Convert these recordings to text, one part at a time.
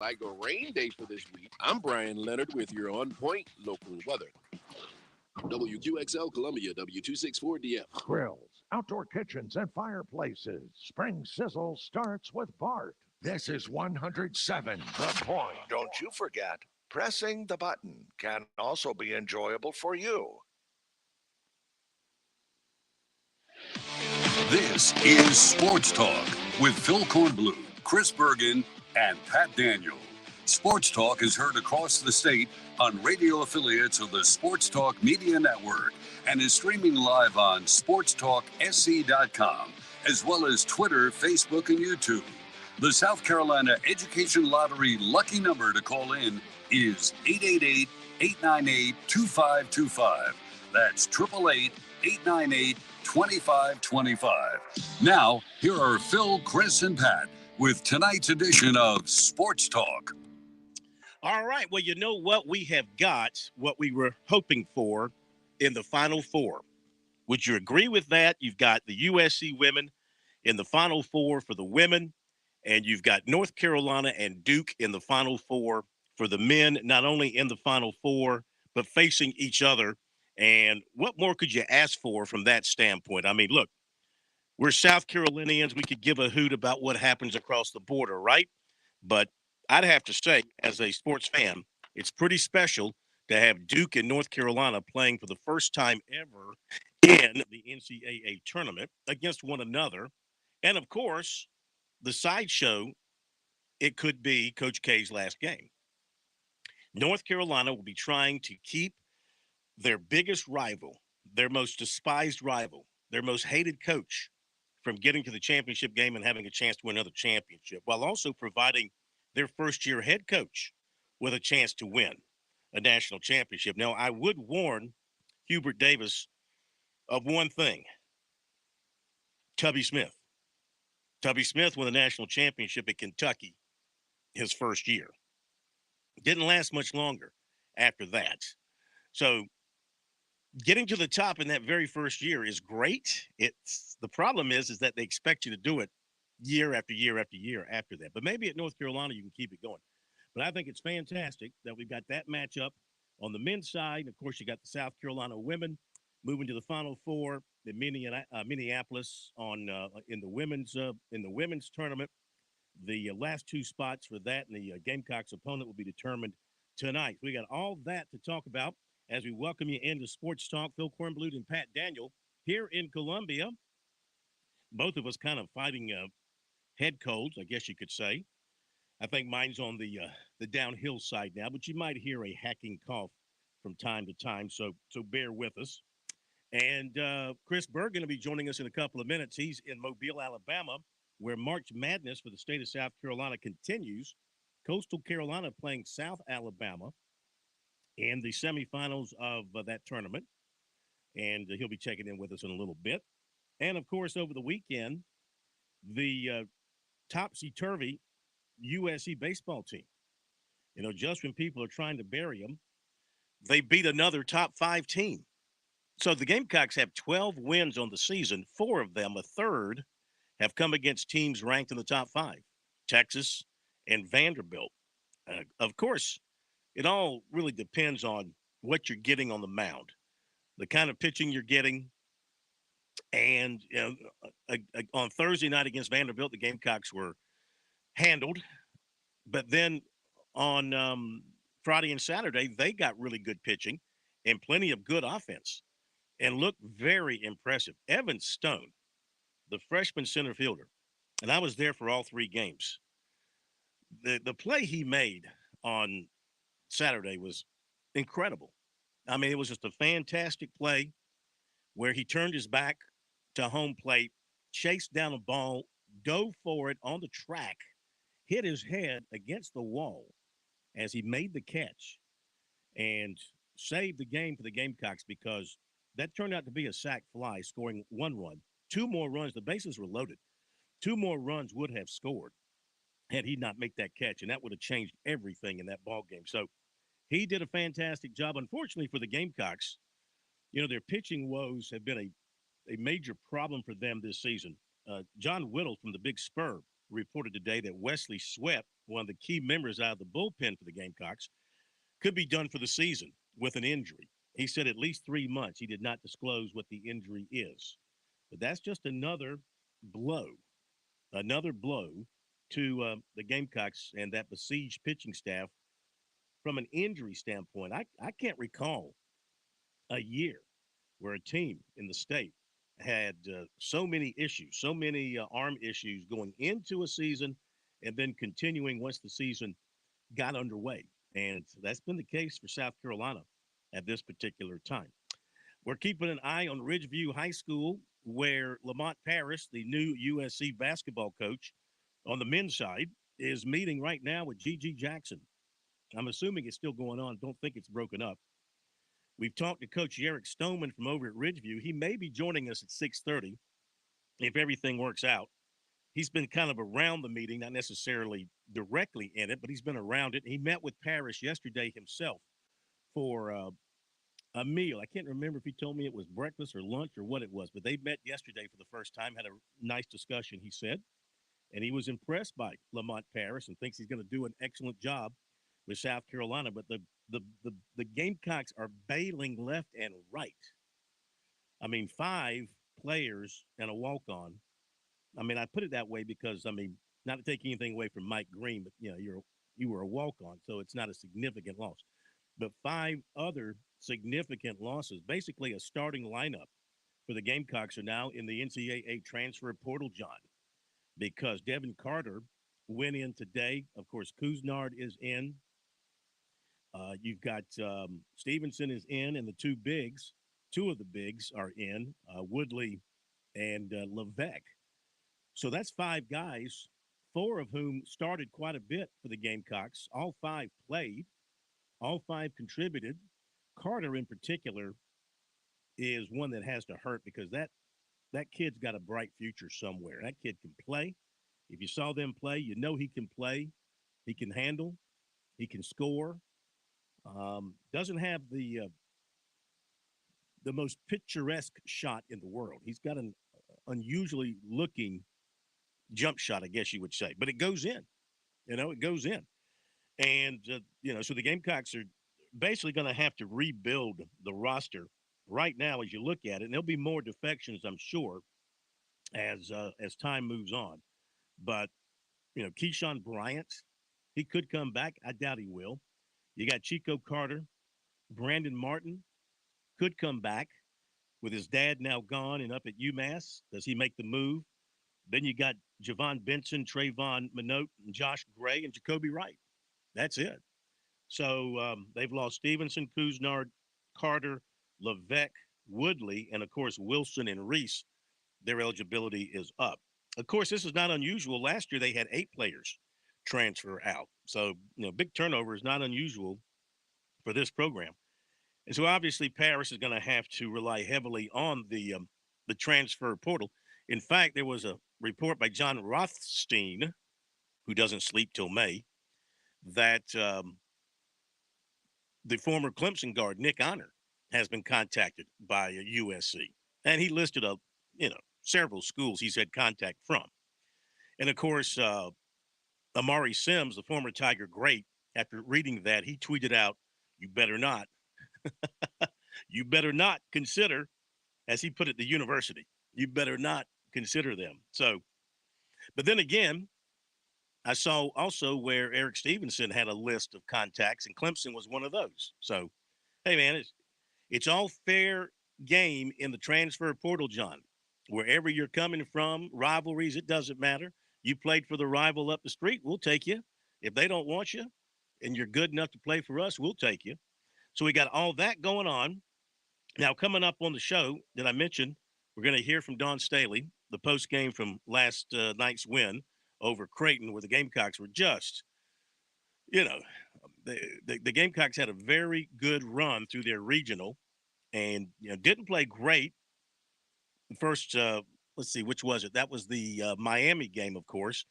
Like a rain day for this week, I'm Brian Leonard with your on-point local weather. WQXL Columbia, W264DF. Grills, outdoor kitchens, and fireplaces. Spring Sizzle starts with Bart. This is 107 The Point. Don't you forget, pressing the button can also be enjoyable for you. This is Sports Talk with Phil Kornblum, Chris Bergen, and Pat Daniel. Sports Talk is heard across the state on radio affiliates of the Sports Talk Media Network and is streaming live on SportsTalkSC.com, as well as Twitter, Facebook, and YouTube. The South Carolina Education Lottery lucky number to call in is 888-898-2525. That's 888-898-2525. Now, here are Phil, Chris, and Pat with tonight's edition of Sports Talk. All right. Well, you know what? We have got what we were hoping for in the Final Four. Would you agree with that? You've got the USC women in the Final Four for the women, and you've got North Carolina and Duke in the Final Four for the men, not only in the Final Four, but facing each other. And what more could you ask for from that standpoint? I mean, look, we're South Carolinians. We could give a hoot about what happens across the border, right? But I'd have to say, as a sports fan, it's pretty special to have Duke and North Carolina playing for the first time ever in the NCAA tournament against one another. And, of course, the sideshow, it could be Coach K's last game. North Carolina will be trying to keep their biggest rival, their most despised rival, their most hated coach from getting to the championship game and having a chance to win another championship, while also providing their first-year head coach with a chance to win a national championship. Now, I would warn Hubert Davis of one thing. Tubby Smith. Tubby Smith won the national championship at Kentucky his first year. Didn't last much longer after that. So getting to the top in that very first year is great. The problem is that they expect you to do it year after year after year after that. But maybe at North Carolina you can keep it going. But I think it's fantastic that we've got that matchup on the men's side. And of course, you got the South Carolina women moving to the Final Four. The Minneapolis in the women's tournament. The last two spots for that and the Gamecocks opponent will be determined tonight. We got all that to talk about as we welcome you into Sports Talk. Phil Kornblut and Pat Daniel here in Columbia. Both of us kind of fighting head colds, I guess you could say. I think mine's on the downhill side now, but you might hear a hacking cough from time to time, so bear with us. And Chris Bergen will be joining us in a couple of minutes. He's in Mobile, Alabama, where March Madness for the state of South Carolina continues. Coastal Carolina playing South Alabama in the semifinals of that tournament. And he'll be checking in with us in a little bit. And, of course, over the weekend, the topsy-turvy USC baseball team. You know, just when people are trying to bury them, they beat another top 5 team. So the Gamecocks have 12 wins on the season. 4 of them, a third, have come against teams ranked in the top 5, Texas and Vanderbilt. Of course, it all really depends on what you're getting on the mound, the kind of pitching you're getting. And on Thursday night against Vanderbilt, the Gamecocks were handled. But then on Friday and Saturday, they got really good pitching and plenty of good offense and looked very impressive. Evan Stone, the freshman center fielder, and I was there for all 3 games. The play he made on Saturday was incredible. I mean, it was just a fantastic play where he turned his back to home plate, chased down a ball, dove for it on the track, hit his head against the wall as he made the catch and saved the game for the Gamecocks because that turned out to be a sac fly, scoring 1 run. 2 more runs, the bases were loaded. 2 more runs would have scored had he not make that catch, and that would have changed everything in that ball game. So he did a fantastic job. Unfortunately for the Gamecocks, you know, their pitching woes have been a major problem for them this season. John Whittle from the Big Spur reported today that Wesley Sweat, one of the key members out of the bullpen for the Gamecocks, could be done for the season with an injury. He said at least 3 months. He did not disclose what the injury is. But that's just another blow to the Gamecocks and that besieged pitching staff from an injury standpoint. I can't recall a year where a team in the state had so many issues, so many arm issues going into a season and then continuing once the season got underway. And that's been the case for South Carolina at this particular time. We're keeping an eye on Ridgeview High School, where Lamont Paris, the new USC basketball coach on the men's side, is meeting right now with G.G. Jackson. I'm assuming it's still going on. Don't think it's broken up. We've talked to Coach Eric Stoneman from over at Ridgeview. He may be joining us at 6:30 if everything works out. He's been kind of around the meeting, not necessarily directly in it, but he's been around it. He met with Paris yesterday himself for a meal. I can't remember if he told me it was breakfast or lunch or what it was, but they met yesterday for the first time, had a nice discussion, he said, and he was impressed by Lamont Paris and thinks he's going to do an excellent job with South Carolina. But the Gamecocks are bailing left and right. I mean, 5 players and a walk-on. I mean, I put it that way because, I mean, not to take anything away from Mike Green, but, you know, you were a walk-on, so it's not a significant loss. But 5 other significant losses, basically a starting lineup for the Gamecocks are now in the NCAA transfer portal, John, because Devin Carter went in today. Of course, Kuznard is in. You've got Stevenson is in, and the 2 of the bigs are in, Woodley and Levesque. So that's 5 guys, 4 of whom started quite a bit for the Gamecocks. All 5 played. All 5 contributed. Carter, in particular, is one that has to hurt because that kid's got a bright future somewhere. That kid can play. If you saw them play, you know he can play. He can handle. He can score. Doesn't have the most picturesque shot in the world. He's got an unusually looking jump shot, I guess you would say. But it goes in. You know, it goes in. And, so the Gamecocks are basically going to have to rebuild the roster right now as you look at it. And there'll be more defections, I'm sure, as time moves on. But, Keyshawn Bryant, he could come back. I doubt he will. You got Chico Carter. Brandon Martin could come back with his dad now gone and up at UMass. Does he make the move? Then you got Javon Benson, Trayvon Minote, and Josh Gray, and Jacoby Wright. That's it. So they've lost Stevenson, Kuznard, Carter, Levesque, Woodley, and, of course, Wilson and Reese. Their eligibility is up. Of course, this is not unusual. Last year they had 8 players transfer out. So, big turnover is not unusual for this program. And so, obviously, Paris is going to have to rely heavily on the transfer portal. In fact, there was a report by John Rothstein, who doesn't sleep till May, that the former Clemson guard, Nick Honor, has been contacted by USC. And he listed several schools he's had contact from. And, of course, Amari Sims, the former Tiger great, after reading that, he tweeted out, "You better not. You better not consider," as he put it, the university. "You better not consider them." So, but then again, I saw also where Eric Stevenson had a list of contacts, and Clemson was one of those. So, hey, man, it's all fair game in the transfer portal, John. Wherever you're coming from, rivalries, it doesn't matter. You played for the rival up the street, we'll take you. If they don't want you and you're good enough to play for us, we'll take you. So we got all that going on. Now, coming up on the show that I mentioned, we're going to hear from Don Staley, the post game from last night's win over Creighton, where the Gamecocks were just, the Gamecocks had a very good run through their regional and, didn't play great. The first, let's see, which was it? That was the Miami game, of course.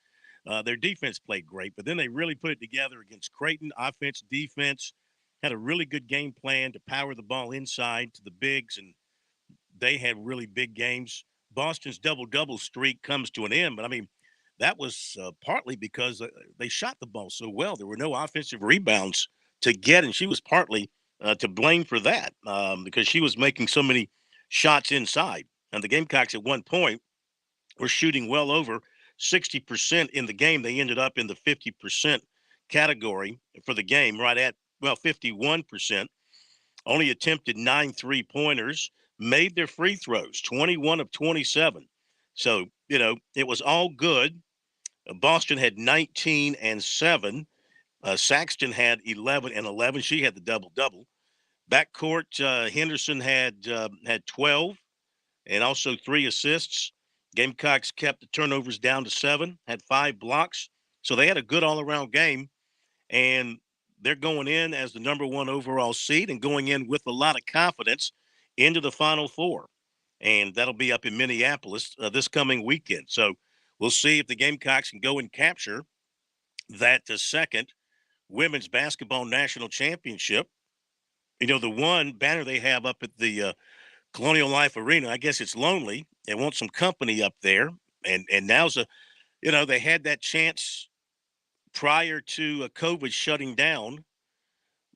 Their defense played great, but then they really put it together against Creighton. Offense, defense, had a really good game plan to power the ball inside to the bigs, and they had really big games. Boston's double-double streak comes to an end, but, I mean, that was partly because they shot the ball so well. There were no offensive rebounds to get, and she was partly to blame for that because she was making so many shots inside. And the Gamecocks at one point were shooting well over 60% in the game. They ended up in the 50% category for the game, right at, 51%. Only attempted 9 3-pointers, made their free throws, 21 of 27. So, it was all good. Boston had 19 and 7. Saxton had 11 and 11. She had the double-double. Backcourt, Henderson had 12 and also 3 assists. Gamecocks kept the turnovers down to 7, had 5 blocks. So they had a good all-around game, and they're going in as the number 1 overall seed and going in with a lot of confidence into the Final Four. And that'll be up in Minneapolis this coming weekend. So we'll see if the Gamecocks can go and capture that second women's basketball national championship. The one banner they have up at the Colonial Life Arena, I guess it's lonely. They want some company up there. And now's they had that chance prior to COVID shutting down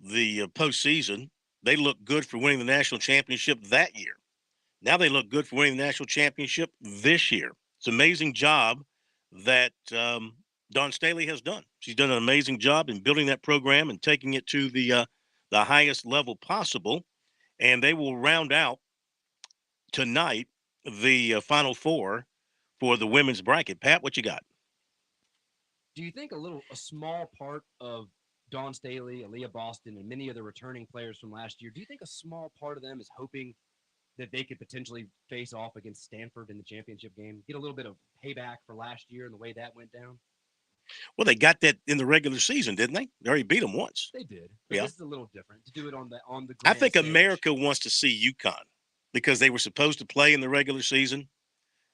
the postseason. They looked good for winning the national championship that year. Now they look good for winning the national championship this year. It's an amazing job that Dawn Staley has done. She's done an amazing job in building that program and taking it to the highest level possible. And they will round out tonight the Final Four for the women's bracket. Pat, what you got? Do you think a small part of Dawn Staley, Aaliyah Boston, and many of the returning players from last year, do you think a small part of them is hoping that they could potentially face off against Stanford in the championship game, get a little bit of payback for last year and the way that went down? Well, they got that in the regular season, didn't they? They already beat them once. They did. But yeah. This is a little different to do it on the I think stage. America wants to see UConn because they were supposed to play in the regular season.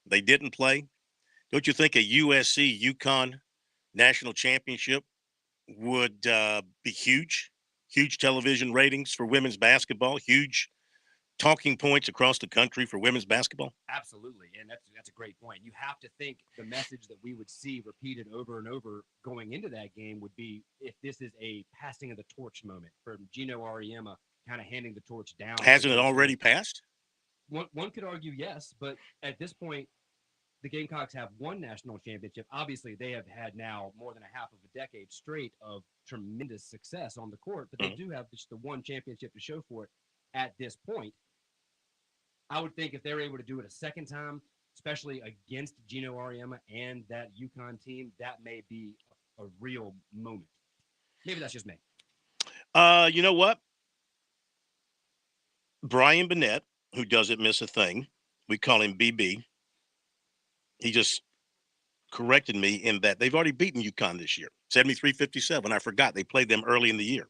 They didn't play. Don't you think a USC UConn national championship would be huge? Huge television ratings for women's basketball, huge talking points across the country for women's basketball? Absolutely, and that's a great point. You have to think the message that we would see repeated over and over going into that game would be if this is a passing of the torch moment from Gino Auriemma kind of handing the torch down. Hasn't it already passed? One could argue yes, but at this point, the Gamecocks have one national championship. Obviously, they have had now more than a half of a decade straight of tremendous success on the court, but they do have just the one championship to show for it at this point. I would think if they're able to do it a second time, especially against Gino Auriemma and that UConn team, that may be a real moment. Maybe that's just me. You know what? Brian Burnett, who doesn't miss a thing, we call him BB. He just corrected me in that they've already beaten UConn this year, 73-57. I forgot they played them early in the year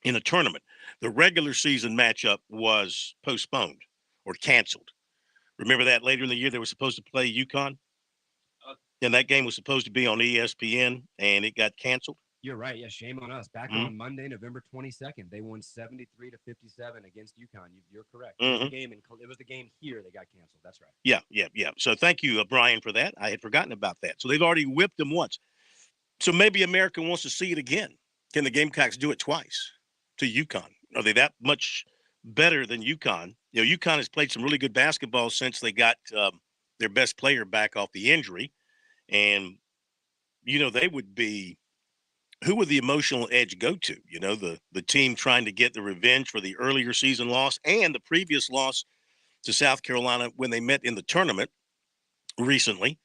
in a tournament. The regular season matchup was postponed or canceled. Remember that later in the year they were supposed to play UConn? And that game was supposed to be on ESPN, and it got canceled. You're right. Yeah, shame on us. Back on Monday, November 22nd, they won 73-57 against UConn. You're correct. It was the game here that got canceled. That's right. Yeah. So thank you, Brian, for that. I had forgotten about that. So they've already whipped them once. So maybe America wants to see it again. Can the Gamecocks do it twice to UConn? Are they that much better than UConn? UConn has played some really good basketball since they got their best player back off the injury. And, they would be – who would the emotional edge go to? The team trying to get the revenge for the earlier season loss and the previous loss to South Carolina when they met in the tournament recently?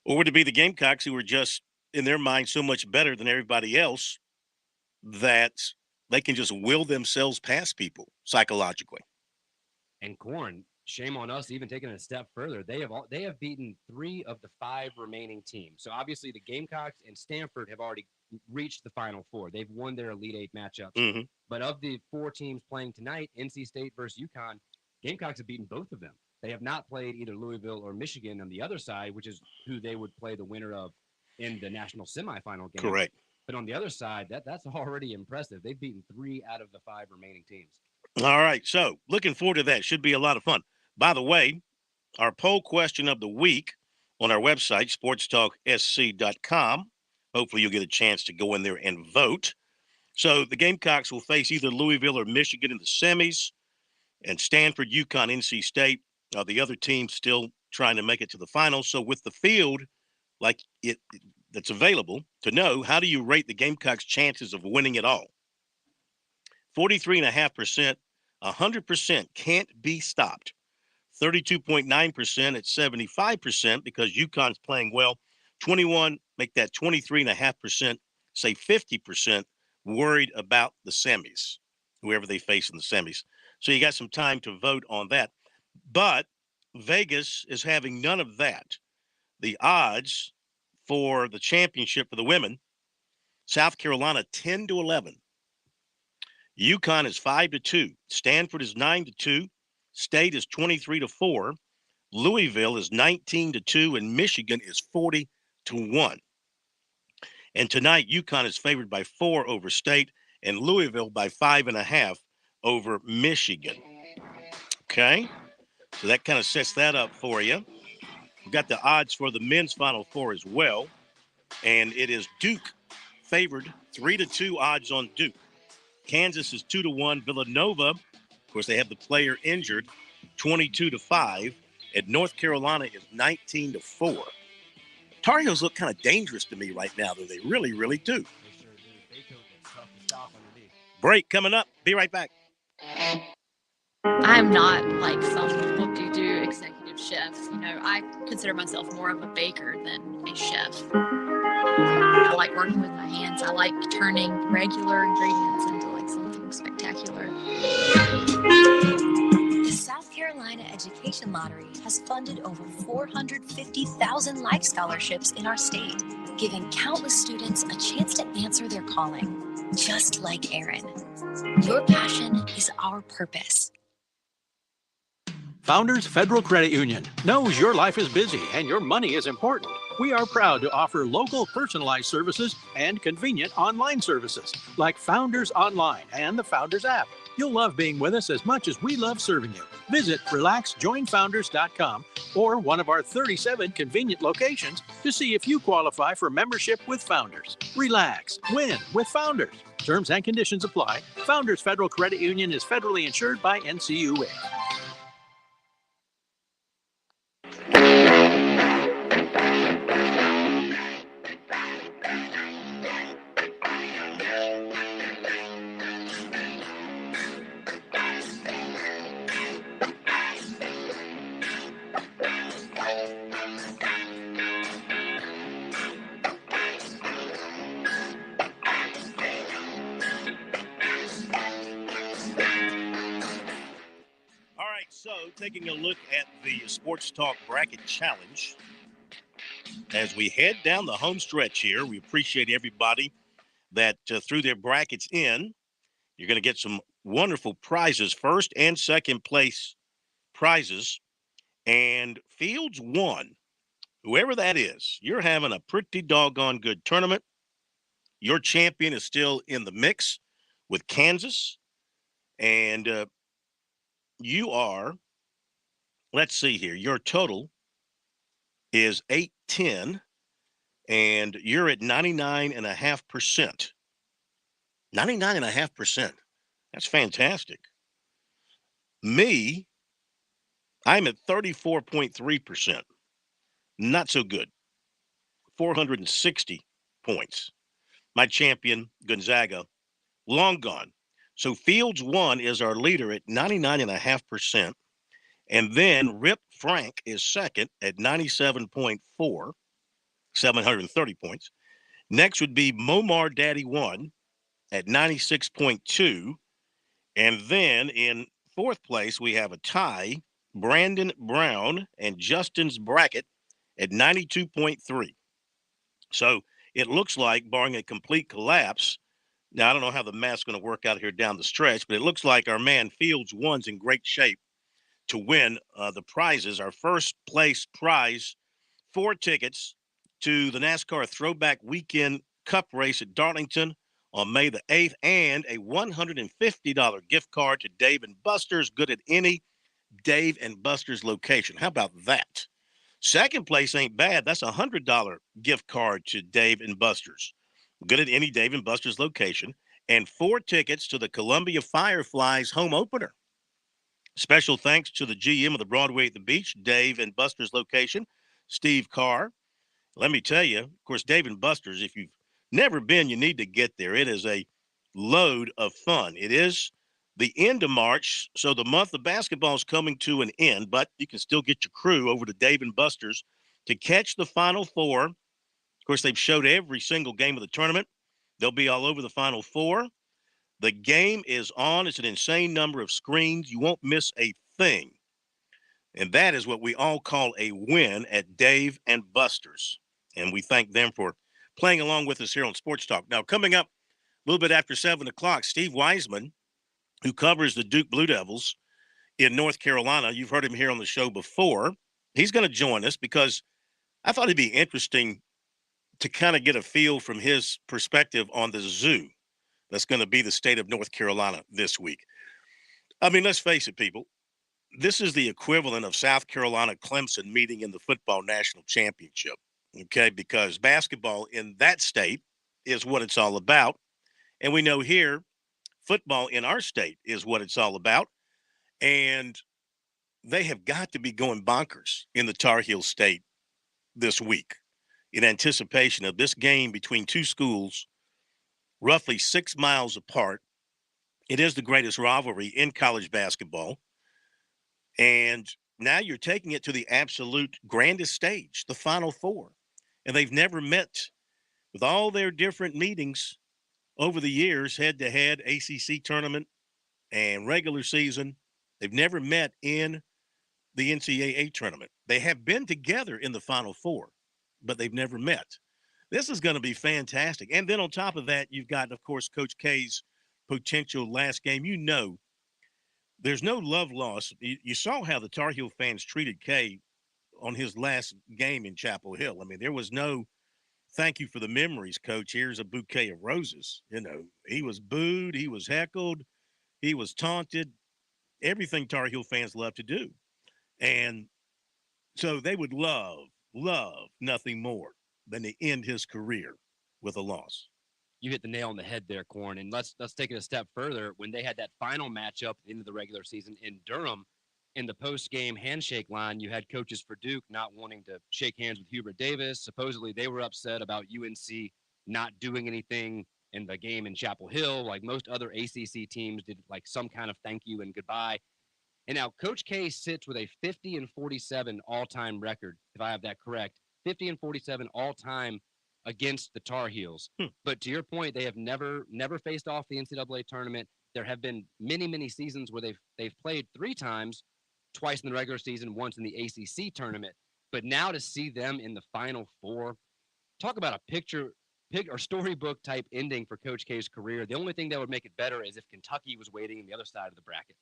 Or would it be the Gamecocks who were just, in their mind, so much better than everybody else that they can just will themselves past people psychologically? And Corn, shame on us even taking it a step further. They have beaten 3 of the 5 remaining teams. So obviously the Gamecocks and Stanford have already reached the Final Four. They've won their Elite 8 matchups. But of the 4 teams playing tonight, NC State versus UConn, Gamecocks have beaten both of them. They have not played either Louisville or Michigan on the other side, which is who they would play the winner of in the national semifinal game. Correct. But on the other side, that's already impressive. They've beaten 3 out of the 5 remaining teams. All right. So looking forward to that. Should be a lot of fun. By the way, our poll question of the week on our website, SportsTalkSC.com. Hopefully you'll get a chance to go in there and vote. So the Gamecocks will face either Louisville or Michigan in the semis, and Stanford, UConn, NC State are the other teams still trying to make it to the finals. So with the field like it that's available to know, how do you rate the Gamecocks' chances of winning it all? 43.5%, 100% can't be stopped. 32.9% at 75% because UConn's playing well. 21, make that 23.5%, say 50% worried about the semis, whoever they face in the semis. So you got some time to vote on that. But Vegas is having none of that. The odds for the championship for the women, South Carolina 10-11. UConn is 5-2. Stanford is 9-2. State is 23-4. Louisville is 19-2, and Michigan is 40-1. And tonight, UConn is favored by 4 over State, and Louisville by 5.5 over Michigan. Okay, so that kind of sets that up for you. We've got the odds for the men's Final Four as well, and it is Duke favored 3-2 odds on Duke. Kansas is 2-1. Villanova, of course, they have the player injured, 22-5. And North Carolina is 19-4. Tar Heels look kind of dangerous to me right now, though. They really, really do. They sure do. Beethoven is tough to stop underneath. Break coming up. Be right back. I'm not like some whoop-de-doo executive chef. You know, I consider myself more of a baker than a chef. I like working with my hands. I like turning regular ingredients into like something spectacular. The South Carolina Education Lottery has funded over 450,000 life scholarships in our state, giving countless students a chance to answer their calling, just like Aaron. Your passion is our purpose. Founders Federal Credit Union knows your life is busy and your money is important. We are proud to offer local personalized services and convenient online services like Founders Online and the Founders app. You'll love being with us as much as we love serving you. Visit relaxjoinfounders.com or one of our 37 convenient locations to see if you qualify for membership with Founders. Relax, win with Founders. Terms and conditions apply. Founders Federal Credit Union is federally insured by NCUA. So, taking a look at the Sports Talk Bracket Challenge. As we head down the home stretch here, we appreciate everybody that threw their brackets in. You're going to get some wonderful prizes, first and second place prizes. And Fields won. Whoever that is, you're having a pretty doggone good tournament. Your champion is still in the mix with Kansas. And you are, let's see here, your total is 810, and you're at 99.5%. 99.5%. That's fantastic. Me, I'm at 34.3%. Not so good. 460 points. My champion, Gonzaga, long gone. So Fields 1 is our leader at 99.5%. And then Rip Frank is second at 97.4, 730 points. Next would be Momar Daddy 1 at 96.2. And then in fourth place, we have a tie, Brandon Brown and Justin's bracket at 92.3. So it looks like, barring a complete collapse, now I don't know how the math's going to work out here down the stretch, but it looks like our man Fields 1's in great shape to win the prizes. Our first place prize, 4 tickets to the NASCAR Throwback Weekend Cup race at Darlington on May the 8th, and a $150 gift card to Dave & Buster's, good at any Dave & Buster's location. How about that? Second place ain't bad. That's a $100 gift card to Dave and Buster's. Good at any Dave and Buster's location. And 4 tickets to the Columbia Fireflies home opener. Special thanks to the GM of the Broadway at the Beach, Dave and Buster's location, Steve Carr. Let me tell you, of course, Dave and Buster's, if you've never been, you need to get there. It is a load of fun. It is the end of March, so the month of basketball is coming to an end, but you can still get your crew over to Dave and Buster's to catch the Final Four. Of course, they've showed every single game of the tournament. They'll be all over the Final Four. The game is on. It's an insane number of screens. You won't miss a thing. And that is what we all call a win at Dave and Buster's. And we thank them for playing along with us here on Sports Talk. Now, coming up a little bit after 7 o'clock, Steve Wiseman, who covers the Duke Blue Devils in North Carolina. You've heard him here on the show before. He's going to join us because I thought it'd be interesting to kind of get a feel from his perspective on the zoo that's going to be the state of North Carolina this week. I mean, let's face it, people. This is the equivalent of South Carolina Clemson meeting in the football national championship, okay, because basketball in that state is what it's all about. And we know here, football in our state is what it's all about. And they have got to be going bonkers in the Tar Heel State this week in anticipation of this game between two schools roughly 6 miles apart. It is the greatest rivalry in college basketball. And now you're taking it to the absolute grandest stage, the Final Four. And they've never met with all their different meetings over the years, head-to-head, ACC tournament and regular season. They've never met in the NCAA tournament. They have been together in the Final Four, but they've never met. This is going to be fantastic. And then on top of that, you've got, of course, Coach K's potential last game. You know, there's no love lost. You saw how the Tar Heel fans treated K on his last game in Chapel Hill. I mean, there was no thank you for the memories, Coach. Here's a bouquet of roses. You know, he was booed. He was heckled. He was taunted. Everything Tar Heel fans love to do. And so they would love nothing more than to end his career with a loss. You hit the nail on the head there, Corn. And let's take it a step further. When they had that final matchup at the end of the regular season in Durham, in the post-game handshake line, you had coaches for Duke not wanting to shake hands with Hubert Davis. Supposedly they were upset about UNC not doing anything in the game in Chapel Hill, like most other ACC teams did, like some kind of thank you and goodbye. And now Coach K sits with a 50-47 all-time record, if I have that correct. 50-47 all-time against the Tar Heels. But to your point, they have never faced off the NCAA tournament. There have been many seasons where they've played 3 times, twice in the regular season, once in the ACC tournament. But now to see them in the Final Four, talk about a storybook type ending for Coach K's career. The only thing that would make it better is if Kentucky was waiting on the other side of the bracket.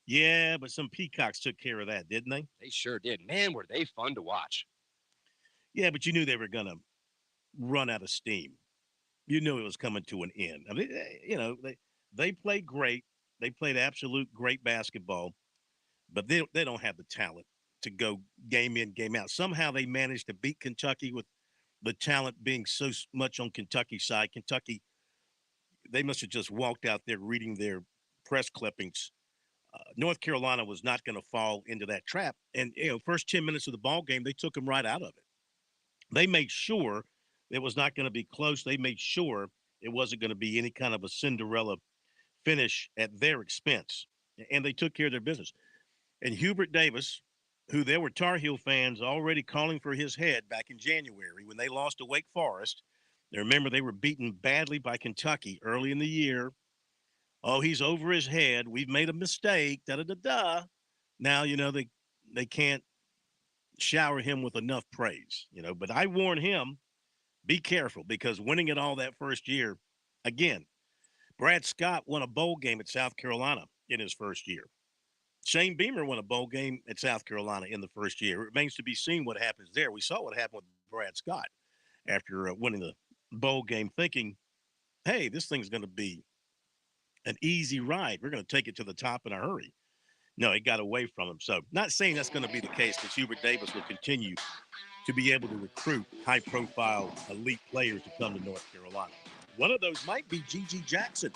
Yeah, but some Peacocks took care of that, didn't they? They sure did. Man, were they fun to watch. Yeah, but you knew they were going to run out of steam. You knew it was coming to an end. I mean, you know, they played great. They played absolute great basketball, but they don't have the talent to go game in, game out. Somehow they managed to beat Kentucky with the talent being so much on Kentucky's side. Kentucky, they must have just walked out there reading their press clippings. North Carolina was not going to fall into that trap. And, you know, first 10 minutes of the ball game, they took them right out of it. They made sure it was not going to be close. They made sure it wasn't going to be any kind of a Cinderella finish at their expense. And they took care of their business. And Hubert Davis, who there were Tar Heel fans already calling for his head back in January when they lost to Wake Forest. Now, remember, they were beaten badly by Kentucky early in the year. Oh, he's over his head. We've made a mistake. Da-da-da-da. Now, you know, they can't shower him with enough praise, you know. But I warn him, be careful, because winning it all that first year, again, Brad Scott won a bowl game at South Carolina in his first year. Shane Beamer won a bowl game at South Carolina in the first year. It remains to be seen what happens there. We saw what happened with Brad Scott after winning the bowl game, thinking, hey, this thing's going to be an easy ride. We're going to take it to the top in a hurry. No, it got away from him. So not saying that's going to be the case, because Hubert Davis will continue to be able to recruit high-profile elite players to come to North Carolina. One of those might be G.G. Jackson.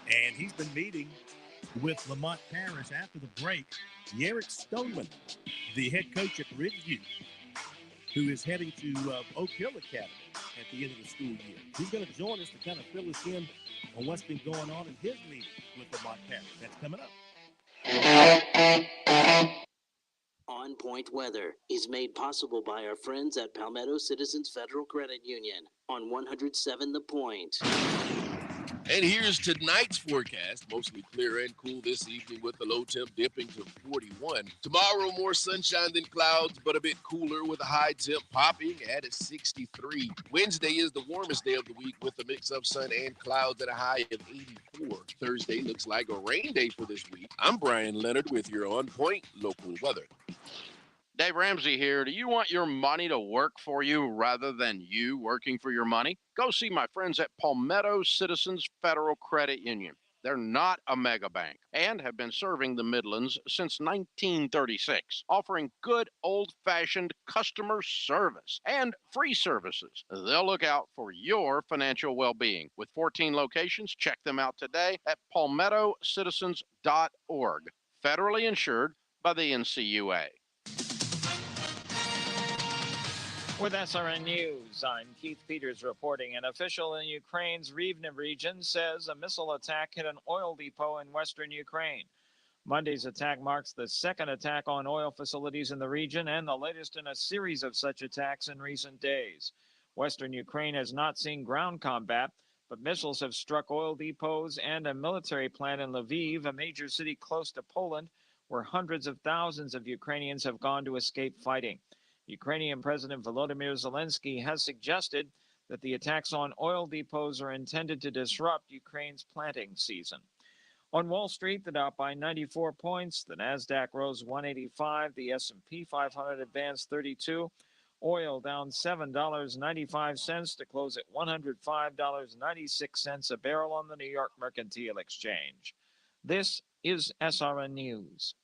And he's been meeting with Lamont Paris after the break. Yerrick Stoneman, the head coach at Ridgeview, who is heading to Oak Hill Academy at the end of the school year. He's going to join us to kind of fill us in on what's been going on in his meeting with Lamont Paris. That's coming up. On Point Weather is made possible by our friends at Palmetto Citizens Federal Credit Union on 107 The Point. And here's tonight's forecast. Mostly clear and cool this evening with the low temp dipping to 41. Tomorrow, more sunshine than clouds, but a bit cooler with a high temp popping at a 63. Wednesday is the warmest day of the week with a mix of sun and clouds at a high of 84. Thursday looks like a rain day for this week. I'm Brian Leonard with your On Point local weather. Dave Ramsey here. Do you want your money to work for you rather than you working for your money? Go see my friends at Palmetto Citizens Federal Credit Union. They're not a mega bank and have been serving the Midlands since 1936, offering good old-fashioned customer service and free services. They'll look out for your financial well-being. With 14 locations, check them out today at palmettocitizens.org. Federally insured by the NCUA. With SRN News, I'm Keith Peters reporting. An official in Ukraine's Rivne region says a missile attack hit an oil depot in western Ukraine. Monday's attack marks the second attack on oil facilities in the region and the latest in a series of such attacks in recent days. Western Ukraine has not seen ground combat, but missiles have struck oil depots and a military plant in Lviv, a major city close to Poland, where hundreds of thousands of Ukrainians have gone to escape fighting. Ukrainian President Volodymyr Zelensky has suggested that the attacks on oil depots are intended to disrupt Ukraine's planting season. On Wall Street, the Dow by 94 points, the Nasdaq rose 185, the S&P 500 advanced 32, oil down $7.95 to close at $105.96 a barrel on the New York Mercantile Exchange. This is SRN News.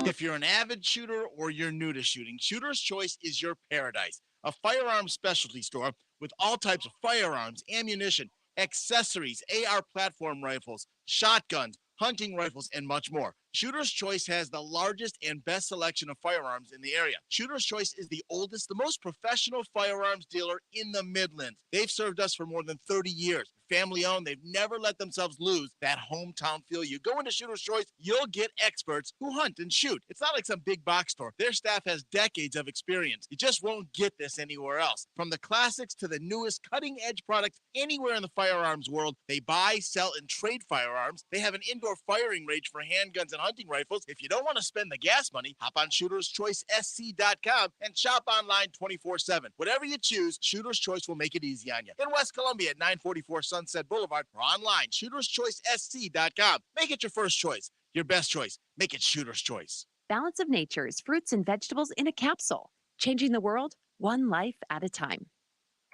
If you're an avid shooter or you're new to shooting, Shooter's Choice is your paradise. A firearms specialty store with all types of firearms, ammunition, accessories, AR platform rifles, shotguns, hunting rifles, and much more. Shooter's Choice has the largest and best selection of firearms in the area. Shooter's Choice is the oldest, the most professional firearms dealer in the Midlands. They've served us for more than 30 years. Family owned, they've never let themselves lose that hometown feel. You go into Shooter's Choice, you'll get experts who hunt and shoot. It's not like some big box store. Their staff has decades of experience. You just won't get this anywhere else. From the classics to the newest cutting-edge products anywhere in the firearms world, they buy, sell, and trade firearms. They have an indoor firing range for handguns and hunting rifles. If you don't want to spend the gas money, hop on ShootersChoiceSC.com and shop online 24/7. Whatever you choose, Shooter's Choice will make it easy on you. In West Columbia at 944 Sunset Boulevard or online, ShootersChoiceSC.com. Make it your first choice, your best choice. Make it Shooter's Choice. Balance of Nature's fruits and vegetables in a capsule, changing the world one life at a time.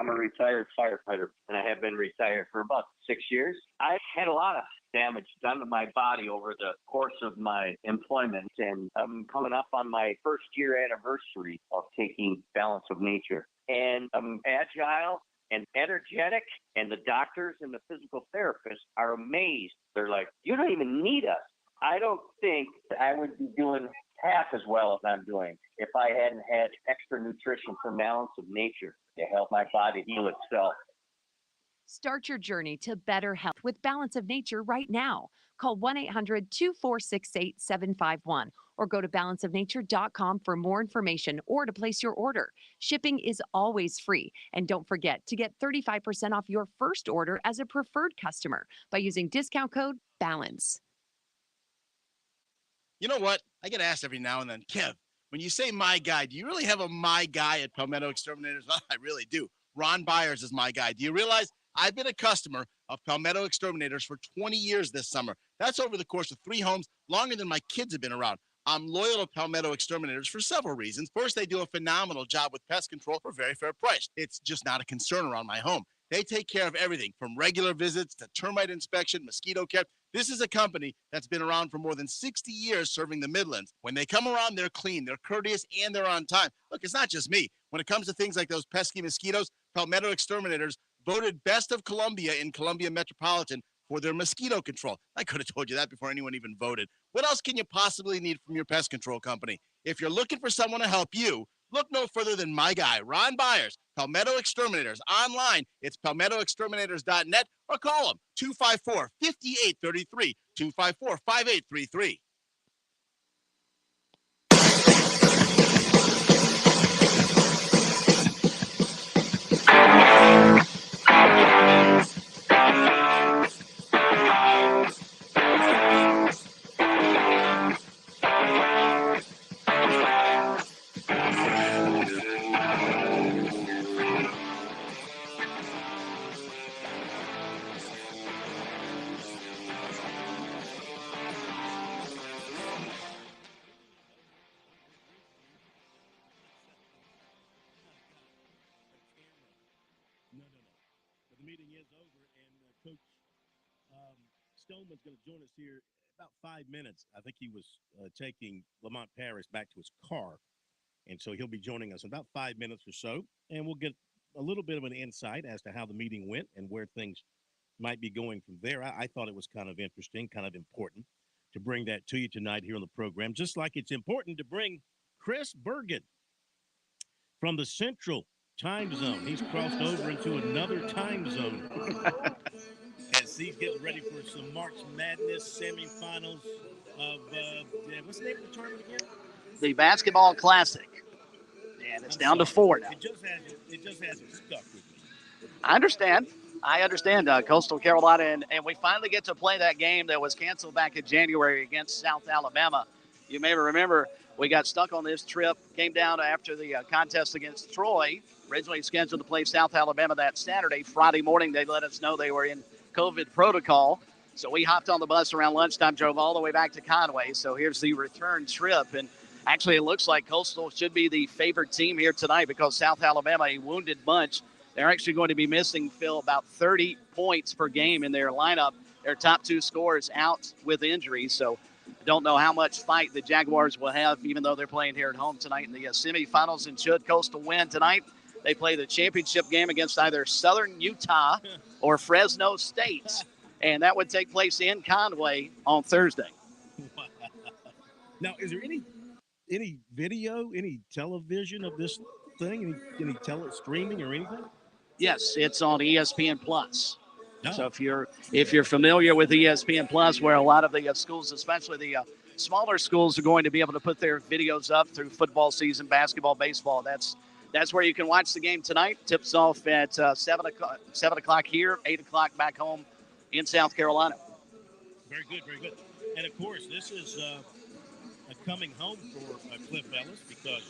I'm a retired firefighter, and I have been retired for about 6 years. I had a lot of damage done to my body over the course of my employment, and I'm coming up on my first year anniversary of taking Balance of Nature. And I'm agile and energetic, and the doctors and the physical therapists are amazed. They're like, you don't even need us. I don't think I would be doing half as well as I'm doing if I hadn't had extra nutrition from Balance of Nature to help my body heal itself. Start your journey to better health with Balance of Nature right now. Call 1-800-246-8751 or go to balanceofnature.com for more information or to place your order. Shipping is always free. And don't forget to get 35% off your first order as a preferred customer by using discount code BALANCE. You know what? I get asked every now and then, Kev, when you say my guy, do you really have a my guy at Palmetto Exterminators? Well, I really do. Ron Byers is my guy. Do you realize I've been a customer of Palmetto Exterminators for 20 years this summer? That's over the course of 3 homes, longer than my kids have been around. I'm loyal to Palmetto Exterminators for several reasons. First, they do a phenomenal job with pest control for a very fair price. It's just not a concern around my home. They take care of everything from regular visits to termite inspection, mosquito care. This is a company that's been around for more than 60 years serving the Midlands. When they come around, they're clean, they're courteous, and they're on time. Look, it's not just me. When it comes to things like those pesky mosquitoes, Palmetto Exterminators voted best of Columbia in Columbia Metropolitan for their mosquito control. I could have told you that before anyone even voted. What else can you possibly need from your pest control company? If you're looking for someone to help you, look no further than my guy, Ron Byers, Palmetto Exterminators. Online, it's palmettoexterminators.net, or call them 254-5833, 254-5833. But the meeting is over, and Coach Stoneman's going to join us here in about 5 minutes. I think he was taking Lamont Paris back to his car, and so he'll be joining us in about 5 minutes or so, and we'll get a little bit of an insight as to how the meeting went and where things might be going from there. I thought it was kind of interesting, kind of important to bring that to you tonight here on the program, just like it's important to bring Chris Bergen from the Central time zone. He's crossed over into another time zone as he's getting ready for some March Madness semifinals of what's the name of the tournament again? The Basketball Classic. And it's down to 4 now. It just hasn't stuck with me. I understand. Coastal Carolina, and we finally get to play that game that was canceled back in January against South Alabama. You may remember we got stuck on this trip, came down after the contest against Troy, originally scheduled to play South Alabama that Saturday. Friday morning, they let us know they were in COVID protocol. So we hopped on the bus around lunchtime, drove all the way back to Conway. So here's the return trip. And actually, it looks like Coastal should be the favored team here tonight because South Alabama, a wounded bunch. They're actually going to be missing, Phil, about 30 points per game in their lineup. Their top 2 scorers out with injuries. So I don't know how much fight the Jaguars will have, even though they're playing here at home tonight in the semifinals. And should Coastal win tonight, they play the championship game against either Southern Utah or Fresno State. And that would take place in Conway on Thursday. Now, is there any video, any television of this thing? Any streaming or anything? Yes, it's on ESPN Plus. No. So if you're familiar with ESPN Plus, where a lot of the schools, especially the smaller schools, are going to be able to put their videos up through football season, basketball, baseball. That's where you can watch the game tonight. Tips off at 7 o'clock here, 8 o'clock back home in South Carolina. Very good, very good. And of course, this is a coming home for Cliff Ellis because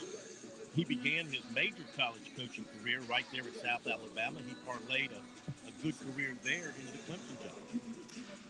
he began his major college coaching career right there at South Alabama. He parlayed a good career there into the Clemson job.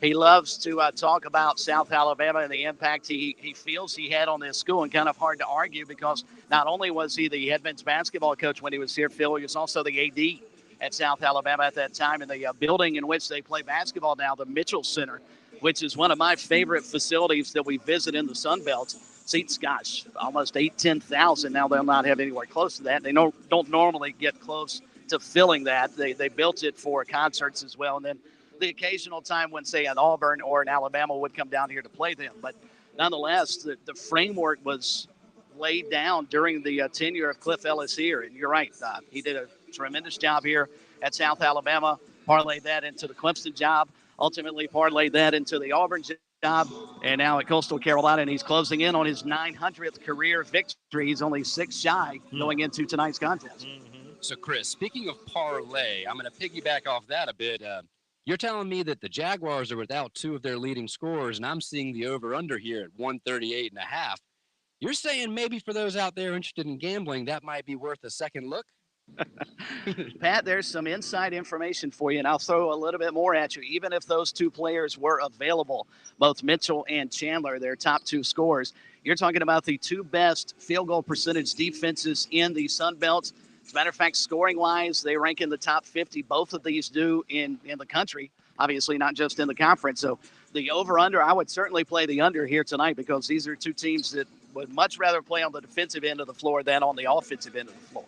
He loves to talk about South Alabama and the impact he feels he had on this school, and kind of hard to argue because not only was he the head men's basketball coach when he was here, Phil, he was also the AD at South Alabama at that time in the building in which they play basketball now, the Mitchell Center, which is one of my favorite facilities that we visit in the Sun Belt. Seats, gosh, almost 10,000. Now they'll not have anywhere close to that. They don't normally get close to filling that. They built it for concerts as well. And then the occasional time when, say, an Auburn or an Alabama would come down here to play them. But nonetheless, the framework was laid down during the tenure of Cliff Ellis here. And you're right. He did a tremendous job here at South Alabama, parlayed that into the Clemson job, ultimately parlayed that into the Auburn job, and now at Coastal Carolina, and he's closing in on his 900th career victory. He's only 6 shy going into tonight's contest. So, Chris, speaking of parlay, I'm going to piggyback off that a bit. You're telling me that the Jaguars are without 2 of their leading scorers, and I'm seeing the over-under here at 138.5. You're saying maybe for those out there interested in gambling, that might be worth a second look? Pat, there's some inside information for you, and I'll throw a little bit more at you. Even if those 2 players were available, both Mitchell and Chandler, their top 2 scorers, you're talking about the 2 best field goal percentage defenses in the Sun Belt. As a matter of fact, scoring-wise, they rank in the top 50. Both of these do in the country, obviously not just in the conference. So the over-under, I would certainly play the under here tonight because these are two teams that would much rather play on the defensive end of the floor than on the offensive end of the floor.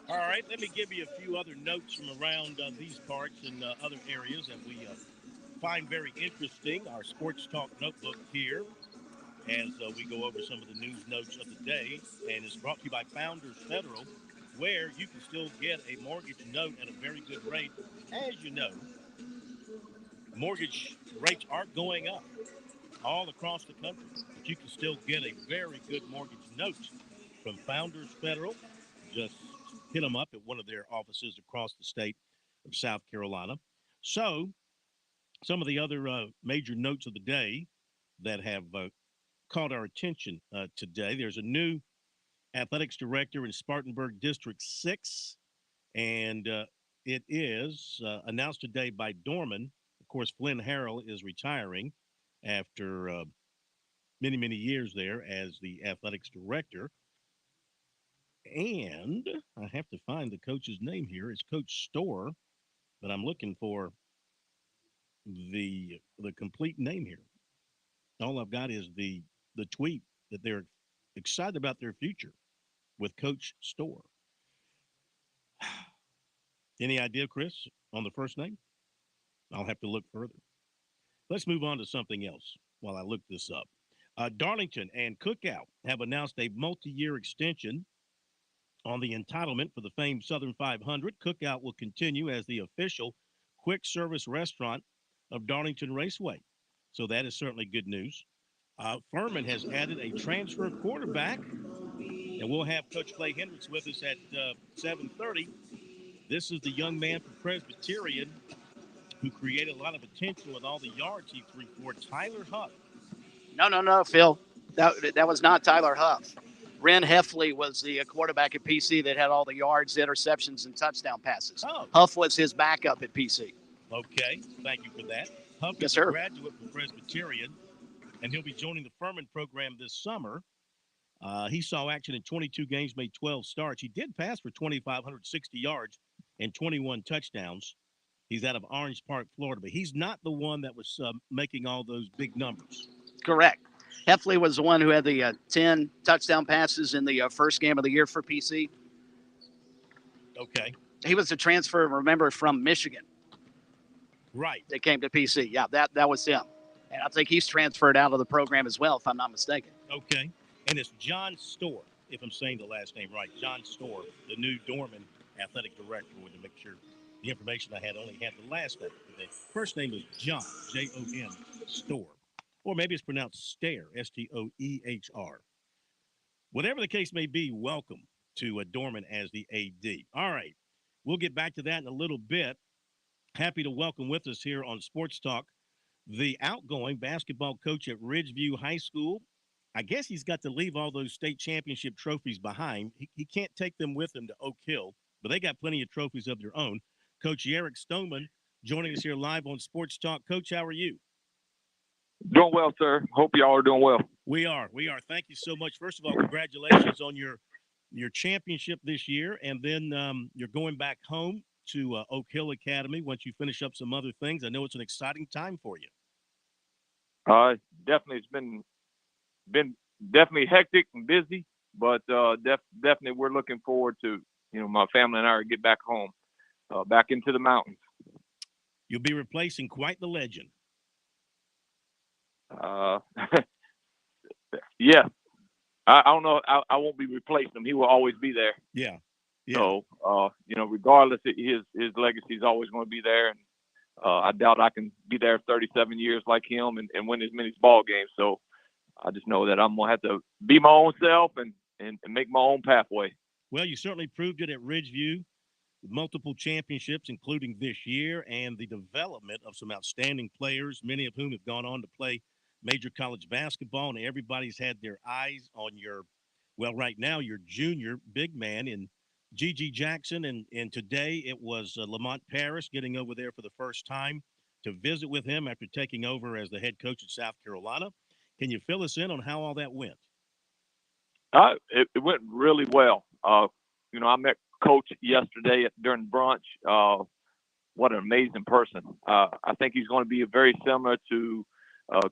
All right, let me give you a few other notes from around these parts and other areas that we find very interesting. Our Sports Talk notebook here as we go over some of the news notes of the day, and it's brought to you by Founders Federal, where you can still get a mortgage note at a very good rate. As you know, mortgage rates are going up all across the country, but you can still get a very good mortgage note from Founders Federal. Just hit them up at one of their offices across the state of South Carolina. So some of the other major notes of the day that have caught our attention today. There's a new athletics director in Spartanburg District 6, and it is announced today by Dorman. Of course, Flynn Harrell is retiring after many, many years there as the athletics director. And I have to find the coach's name here. It's Coach Storr, but I'm looking for the complete name here. All I've got is the tweet that they're excited about their future with Coach Storr. Any idea, Chris, on the first name? I'll have to look further. Let's move on to something else while I look this up. Darlington and Cookout have announced a multi-year extension on the entitlement for the famed Southern 500. Cookout will continue as the official quick service restaurant of Darlington Raceway. So that is certainly good news. Furman has added a transfer quarterback, and we'll have Coach Clay Hendricks with us at 7:30. This is the young man from Presbyterian who created a lot of attention with all the yards he threw for, Tyler Huff. No, Phil. That was not Tyler Huff. Ren Heffley was the quarterback at PC that had all the yards, interceptions, and touchdown passes. Oh. Huff was his backup at PC. Okay, thank you for that. Huff Yes, is sir. a graduate from Presbyterian, and he'll be joining the Furman program this summer. He saw action in 22 games, made 12 starts. He did pass for 2,560 yards and 21 touchdowns. He's out of Orange Park, Florida, but he's not the one that was making all those big numbers. Correct. Heffley was the one who had the 10 touchdown passes in the first game of the year for PC. Okay. He was a transfer, remember, from Michigan. Right. That came to PC. Yeah, that was him. And I think he's transferred out of the program as well, if I'm not mistaken. Okay. And it's John Storr, if I'm saying the last name right. John Storr, the new Dorman athletic director. I wanted to make sure the information I had only had the last name. The first name is John, Jon, Storr. Or maybe it's pronounced Stair, Stoehr. Whatever the case may be, welcome to Dorman as the AD. All right. We'll get back to that in a little bit. Happy to welcome with us here on Sports Talk the outgoing basketball coach at Ridgeview High School. I guess he's got to leave all those state championship trophies behind. He can't take them with him to Oak Hill, but they got plenty of trophies of their own. Coach Eric Stoneman joining us here live on Sports Talk. Coach, how are you? Doing well, sir. Hope y'all are doing well. We are. Thank you so much. First of all, congratulations on your championship this year, and then you're going back home to Oak Hill Academy once you finish up some other things. I know it's an exciting time for you. Definitely, it's been definitely hectic and busy, but definitely we're looking forward to, my family and I get back home, back into the mountains. You'll be replacing quite the legend. Yeah. I don't know. I won't be replacing him. He will always be there. Yeah. So, regardless, his legacy is always going to be there. And I doubt I can be there 37 years like him and win as many ball games. So I just know that I'm going to have to be my own self and make my own pathway. Well, you certainly proved it at Ridgeview. Multiple championships, including this year, and the development of some outstanding players, many of whom have gone on to play major college basketball, and everybody's had their eyes on right now, your junior big man in G.G. Jackson, and today it was Lamont Paris getting over there for the first time to visit with him after taking over as the head coach at South Carolina. Can you fill us in on how all that went? It went really well. I met Coach yesterday during brunch. What an amazing person. I think he's going to be very similar to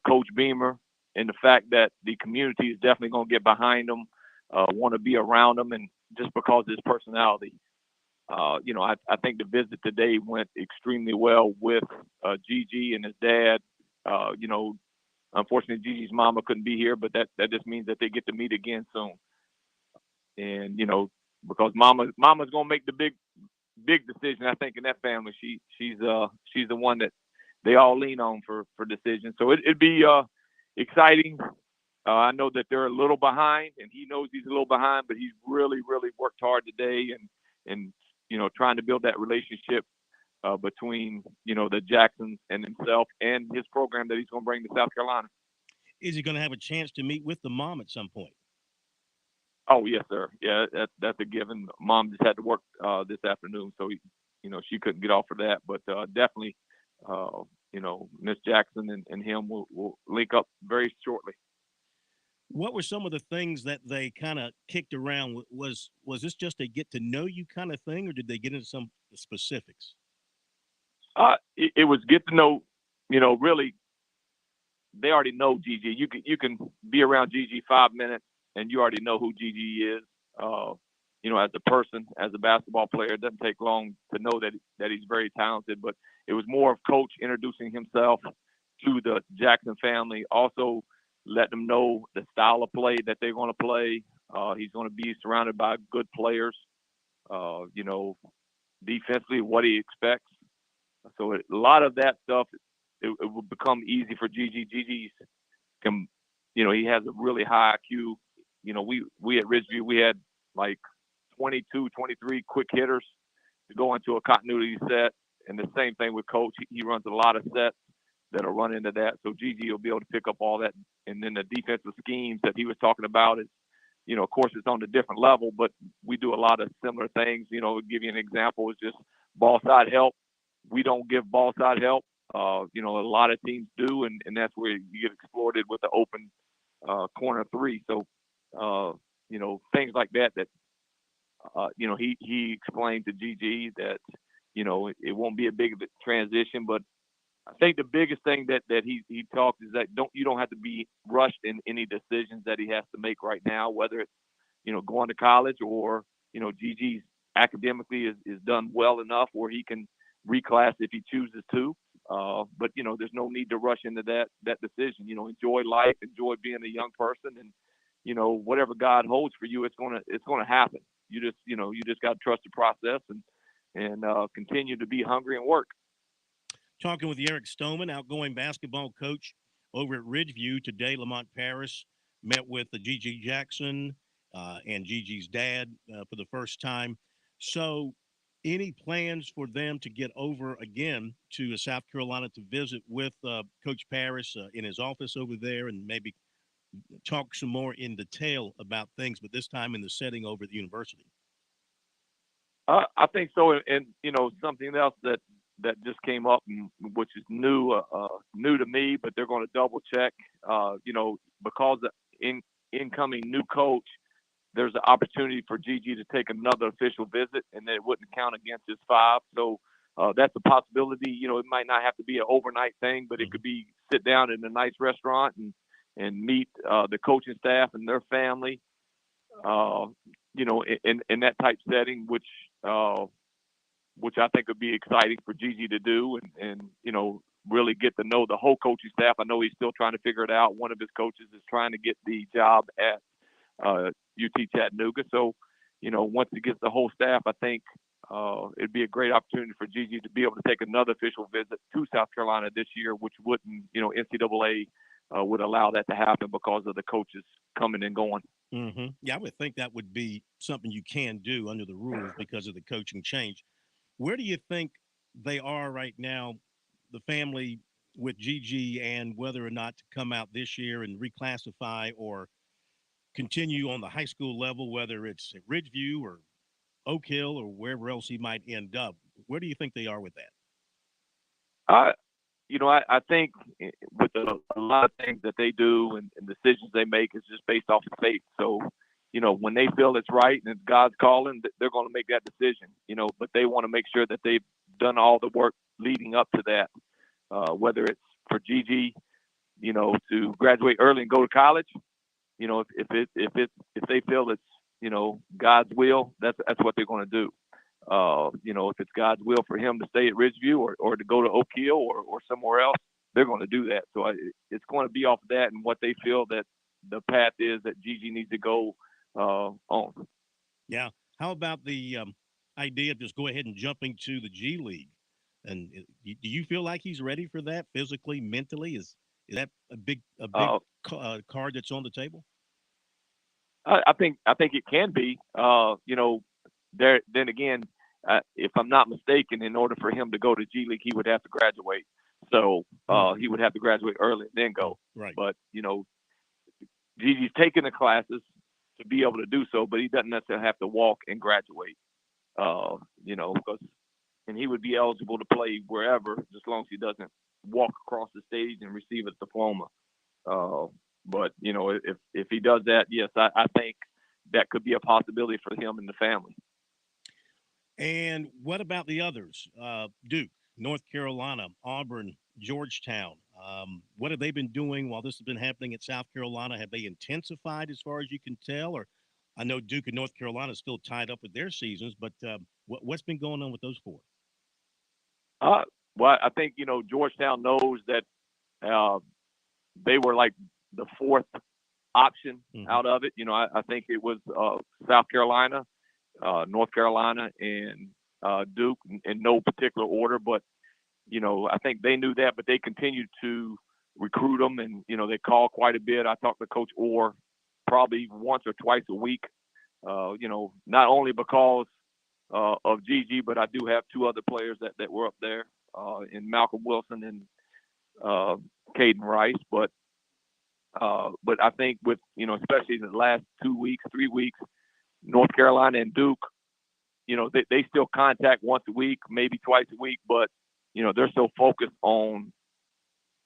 Coach Beamer in the fact that the community is definitely going to get behind him, want to be around him, and just because of his personality. I think the visit today went extremely well with Gigi and his dad. Unfortunately, Gigi's mama couldn't be here, but that just means that they get to meet again soon. And because mama's gonna make the big decision, I think, in that family. She's the one that they all lean on for decisions. So it'd be exciting. I know that they're a little behind, and he knows he's a little behind, but he's really, really worked hard today, and trying to build that relationship between the Jacksons and himself and his program that he's going to bring to South Carolina. Is he going to have a chance to meet with the mom at some point? Oh yes, sir. Yeah, that's a given. Mom just had to work this afternoon, so she couldn't get off for that. But definitely, Miss Jackson and him will link up very shortly. What were some of the things that they kind of kicked around? Was this just a get to know you kind of thing, or did they get into some specifics? It was get to know. Really, they already know Gigi. You can be around Gigi 5 minutes, and you already know who Gigi is. As a person, as a basketball player, it doesn't take long to know that he's very talented. But it was more of Coach introducing himself to the Jackson family. Also, let them know the style of play that they're going to play. He's going to be surrounded by good players. Defensively, what he expects. So a lot of that stuff, it will become easy for Gigi. He has a really high IQ. We at Ridgeview, we had like 22, 23 quick hitters to go into a continuity set. And the same thing with Coach. He runs a lot of sets that'll run into that. So Gigi will be able to pick up all that. And then the defensive schemes that he was talking about is, of course, it's on a different level, but we do a lot of similar things. To give you an example, is just ball side help. We don't give ball side help. A lot of teams do, and that's where you get exploited with the open corner three. So, things like that, he explained to Gigi that, it won't be a big transition, but I think the biggest thing that he talked is that you don't have to be rushed in any decisions that he has to make right now, whether it's, going to college or, Gigi's academically is done well enough where he can reclass if he chooses to. But there's no need to rush into that decision. Enjoy life, enjoy being a young person, and whatever God holds for you, it's gonna happen. You just got to trust the process and continue to be hungry and work. Talking with Eric Stoneman, outgoing basketball coach over at Ridgeview today. Lamont Paris met with the Gigi Jackson and Gigi's dad for the first time. So, any plans for them to get over again to South Carolina to visit with Coach Paris in his office over there and maybe talk some more in detail about things, but this time in the setting over at the university? I think so. And, something else that just came up, which is new to me, but they're going to double check, because the incoming new coach, there's an opportunity for Gigi to take another official visit, and it wouldn't count against his 5. So that's a possibility. It might not have to be an overnight thing, but it could be sit down in a nice restaurant and meet the coaching staff and their family, in that type setting, which I think would be exciting for Gigi to do and really get to know the whole coaching staff. I know he's still trying to figure it out. One of his coaches is trying to get the job at UT Chattanooga. So, once he gets the whole staff, I think it'd be a great opportunity for Gigi to be able to take another official visit to South Carolina this year, which wouldn't, NCAA would allow that to happen because of the coaches coming and going. Mm-hmm. Yeah, I would think that would be something you can do under the rules because of the coaching change. Where do you think they are right now, the family with Gigi, and whether or not to come out this year and reclassify or continue on the high school level, whether it's at Ridgeview or Oak Hill or wherever else he might end up? Where do you think they are with that? I think with a lot of things that they do and decisions they make is just based off of faith. So, when they feel it's right and it's God's calling, they're going to make that decision, but they want to make sure that they've done all the work leading up to that, whether it's for Gigi, to graduate early and go to college, if they feel it's, God's will, that's what they're going to do. If it's God's will for him to stay at Ridgeview or to go to Oak Hill or somewhere else, they're going to do that. So it's going to be off of that and what they feel that the path is that Gigi needs to go on. Yeah. How about the idea of just go ahead and jumping to the G League? And do you feel like he's ready for that physically, mentally? Is that a big card that's on the table? I think it can be. Then again, if I'm not mistaken, in order for him to go to G League, he would have to graduate. So he would have to graduate early and then go. Right. But Gigi's taking the classes to be able to do so, but he doesn't necessarily have to walk and graduate. Because he would be eligible to play wherever, just as long as he doesn't walk across the stage and receive a diploma. But if he does that, yes, I think that could be a possibility for him and the family. And what about the others? Duke, North Carolina, Auburn, Georgetown. What have they been doing while this has been happening at South Carolina? Have they intensified as far as you can tell? Or I know Duke and North Carolina are still tied up with their seasons, but what's been going on with those four? Well, I think, Georgetown knows that they were like the fourth option out of it. I think it was South Carolina, North Carolina, and Duke in no particular order. But, I think they knew that, but they continued to recruit them. And, they call quite a bit. I talked to Coach Orr probably once or twice a week, not only because of Gigi, but I do have two other players that were up there in Malcolm Wilson and Caden Rice. But I think with, especially in the last 2 weeks, 3 weeks, North Carolina and Duke, they still contact once a week, maybe twice a week, but, they're so focused on,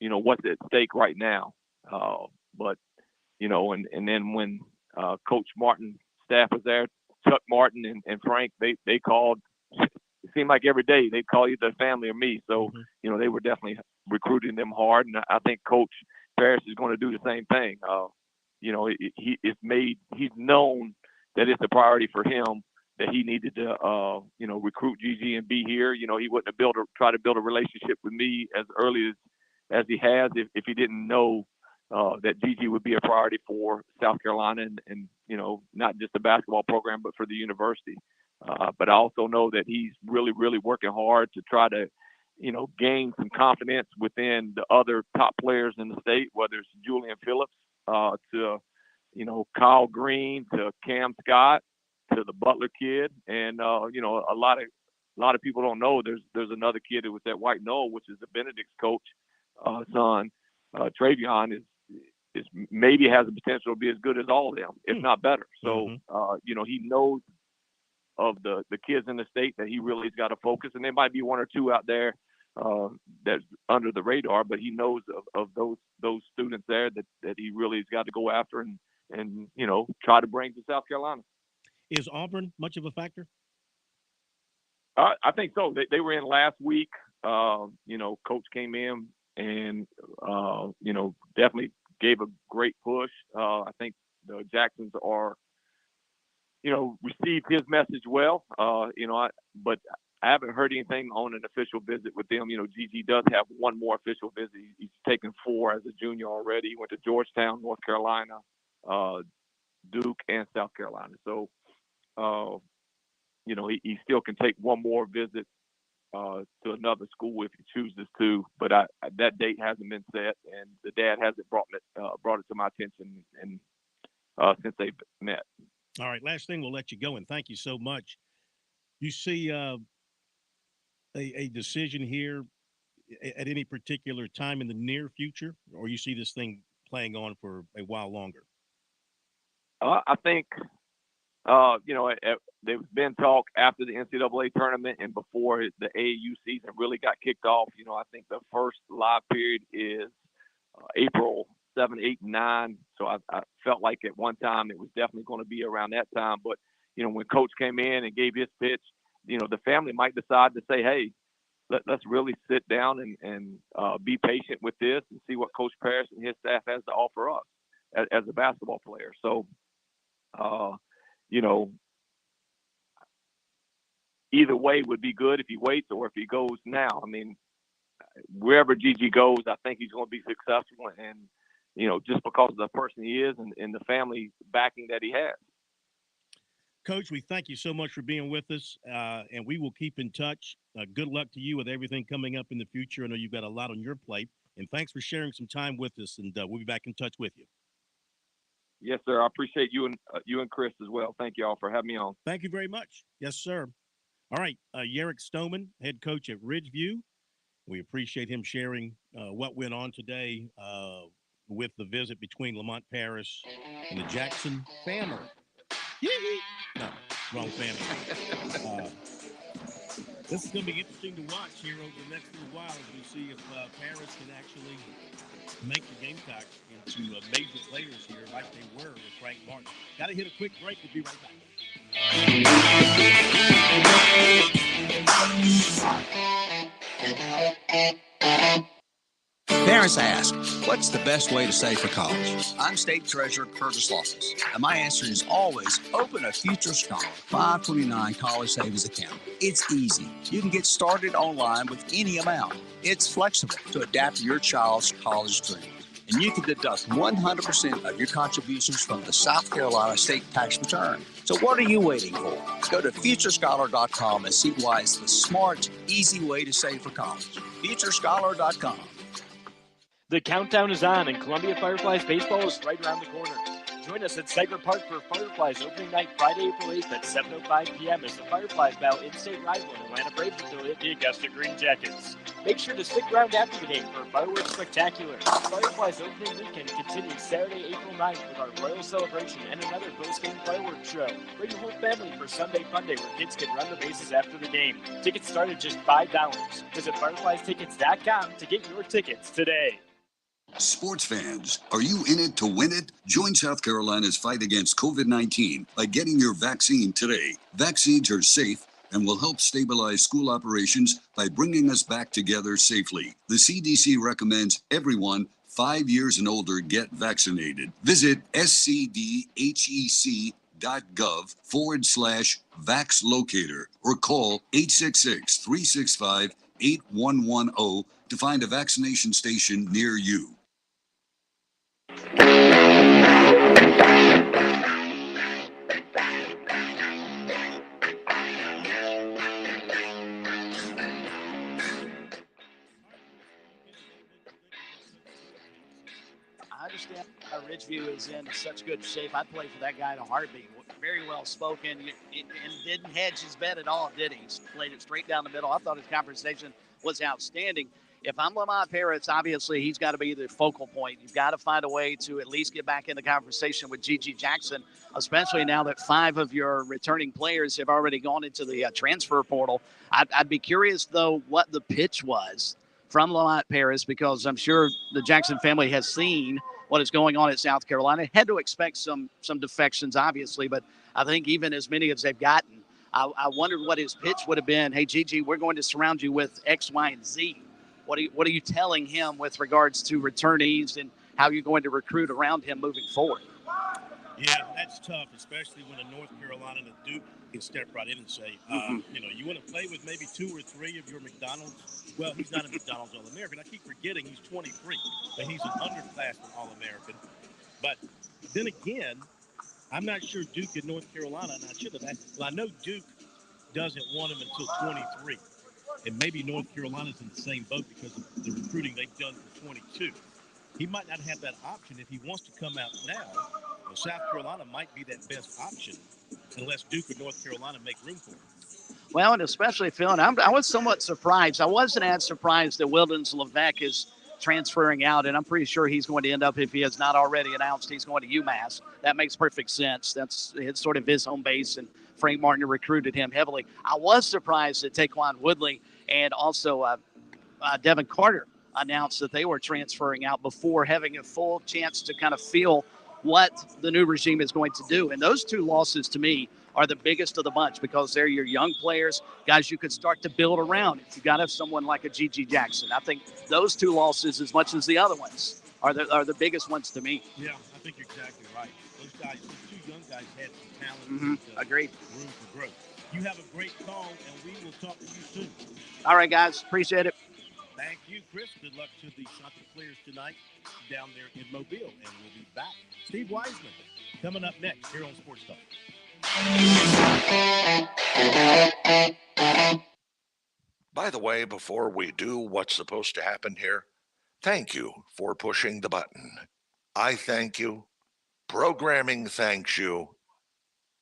what's at stake right now. But, and then when Coach Martin's staff was there, Chuck Martin and Frank, they called. It seemed like every day they'd call either family or me. So, they were definitely recruiting them hard. And I think Coach Parrish is going to do the same thing. He's known that it's a priority for him, that he needed to, recruit Gigi and be here. He wouldn't have try to build a relationship with me as early as he has if he didn't know that Gigi would be a priority for South Carolina and not just the basketball program, but for the university. But I also know that he's really, really working hard to try to, gain some confidence within the other top players in the state, whether it's Julian Phillips to, Kyle Green, to Cam Scott, to the Butler kid. And, a lot of people don't know there's another kid that was at White Knoll, which is the Benedict's coach son. Travion is maybe has the potential to be as good as all of them, if not better. So, he knows of the kids in the state that he really has got to focus. And there might be one or two out there that's under the radar, but he knows of those students there that he really has got to go after and try to bring to South Carolina. Is Auburn much of a factor? I think so. They were in last week. Coach came in and, definitely gave a great push. I think the Jacksons are, received his message well. But I haven't heard anything on an official visit with them. Gigi does have one more official visit. He's taken 4 as a junior already. He went to Georgetown, North Carolina, Duke, and South Carolina. So, he still can take one more visit to another school if he chooses to. But that date hasn't been set, and the dad hasn't brought it to my attention since they've met. All right, last thing, we'll let you go, and thank you so much. You see a decision here at any particular time in the near future, or you see this thing playing on for a while longer? I think, there's been talk after the NCAA tournament and before the AAU season really got kicked off. I think the first live period is April 7, 8, and 9. So I felt like at one time it was definitely going to be around that time. But, when Coach came in and gave his pitch, the family might decide to say, hey, let's really sit down and be patient with this and see what Coach Parrish and his staff has to offer us as a basketball player. So, either way would be good if he waits or if he goes now. I mean, wherever Gigi goes, I think he's going to be successful. And, just because of the person he is and the family backing that he has. Coach, we thank you so much for being with us, and we will keep in touch. Good luck to you with everything coming up in the future. I know you've got a lot on your plate, and thanks for sharing some time with us, and we'll be back in touch with you. Yes, sir. I appreciate you and Chris as well. Thank you all for having me on. Thank you very much. Yes, sir. All right, Yerrick Stoneman, head coach at Ridgeview. We appreciate him sharing what went on today with the visit between Lamont Parrish and the Jackson family. No, wrong family. This is going to be interesting to watch here over the next little while as we see if Parrish can actually make the Gamecock into major players here like they were with Frank Martin. Got to hit a quick break. We'll be right back. Parents ask, what's the best way to save for college? I'm State Treasurer Curtis Loftus, and my answer is always open a Future Scholar 529 college savings account. It's easy. You can get started online with any amount. It's flexible to adapt to your child's college dream. And you can deduct 100% of your contributions from the South Carolina state tax return. So what are you waiting for? Go to FutureScholar.com and see why it's the smart, easy way to save for college. FutureScholar.com. The countdown is on, and Columbia Fireflies baseball is right around the corner. Join us at Steiger Park for Fireflies opening night Friday, April 8th at 7:05 p.m. as the Fireflies battle in-state rival and Atlanta Braves affiliate, the Augusta Green Jackets. Make sure to stick around after the game for Fireworks Spectacular. Fireflies opening weekend continues Saturday, April 9th with our Royal Celebration and another post-game fireworks show. Bring your whole family for Sunday Fun Day where kids can run the bases after the game. Tickets start at just $5. Visit FirefliesTickets.com to get your tickets today. Sports fans, are you in it to win it? Join South Carolina's fight against COVID-19 by getting your vaccine today. Vaccines are safe and will help stabilize school operations by bringing us back together safely. The CDC recommends everyone 5 years and older get vaccinated. Visit scdhec.gov/VaxLocator or call 866-365-8110 to find a vaccination station near you. I understand Ridgeview is in such good shape. I'd play for that guy in a heartbeat. Very well spoken and didn't hedge his bet at all, did he? Played it straight down the middle. I thought his conversation was outstanding. If I'm Lamont Parrish, obviously he's got to be the focal point. You've got to find a way to at least get back in the conversation with Gigi Jackson, especially now that 5 of your returning players have already gone into the transfer portal. I'd be curious, though, what the pitch was from Lamont Parrish, because I'm sure the Jackson family has seen what is going on at South Carolina. Had to expect some defections, obviously, but I think even as many as they've gotten, I wondered what his pitch would have been. Hey, Gigi, we're going to surround you with X, Y, and Z. What are you telling him with regards to returnees and how you're going to recruit around him moving forward? Yeah, that's tough, especially when a North Carolina and a Duke can step right in and say, you want to play with maybe 2 or 3 of your McDonald's. Well, he's not a McDonald's All-American. I keep forgetting he's 23, but he's an underclassman All-American. But then again, I'm not sure Duke and North Carolina, and I should have asked. Well, I know Duke doesn't want him until 23. And maybe North Carolina's in the same boat because of the recruiting they've done for 22. He might not have that option if he wants to come out now. Well, South Carolina might be that best option unless Duke or North Carolina make room for him. Well, and especially Phil, and I was somewhat surprised. I wasn't as surprised that Wildens Levesque is transferring out, and I'm pretty sure he's going to end up, if he has not already announced, he's going to UMass. That makes perfect sense. It's sort of his home base, and Frank Martin recruited him heavily. I was surprised that Taquan Woodley and also Devin Carter announced that they were transferring out before having a full chance to kind of feel what the new regime is going to do. And those two losses, to me, are the biggest of the bunch because they're your young players, guys you could start to build around. If you got to have someone like a Gigi Jackson, I think those two losses, as much as the other ones, are the biggest ones to me. Yeah, I think you're exactly right. Those two young guys had some talent. Agreed. Room for growth. You have a great call, and we will talk to you soon. All right, guys. Appreciate it. Thank you, Chris. Good luck to the soccer players tonight down there in Mobile, and we'll be back. Steve Wiseman coming up next here on Sports Talk. By the way, before we do what's supposed to happen here, thank you for pushing the button. I thank you. Programming thanks you.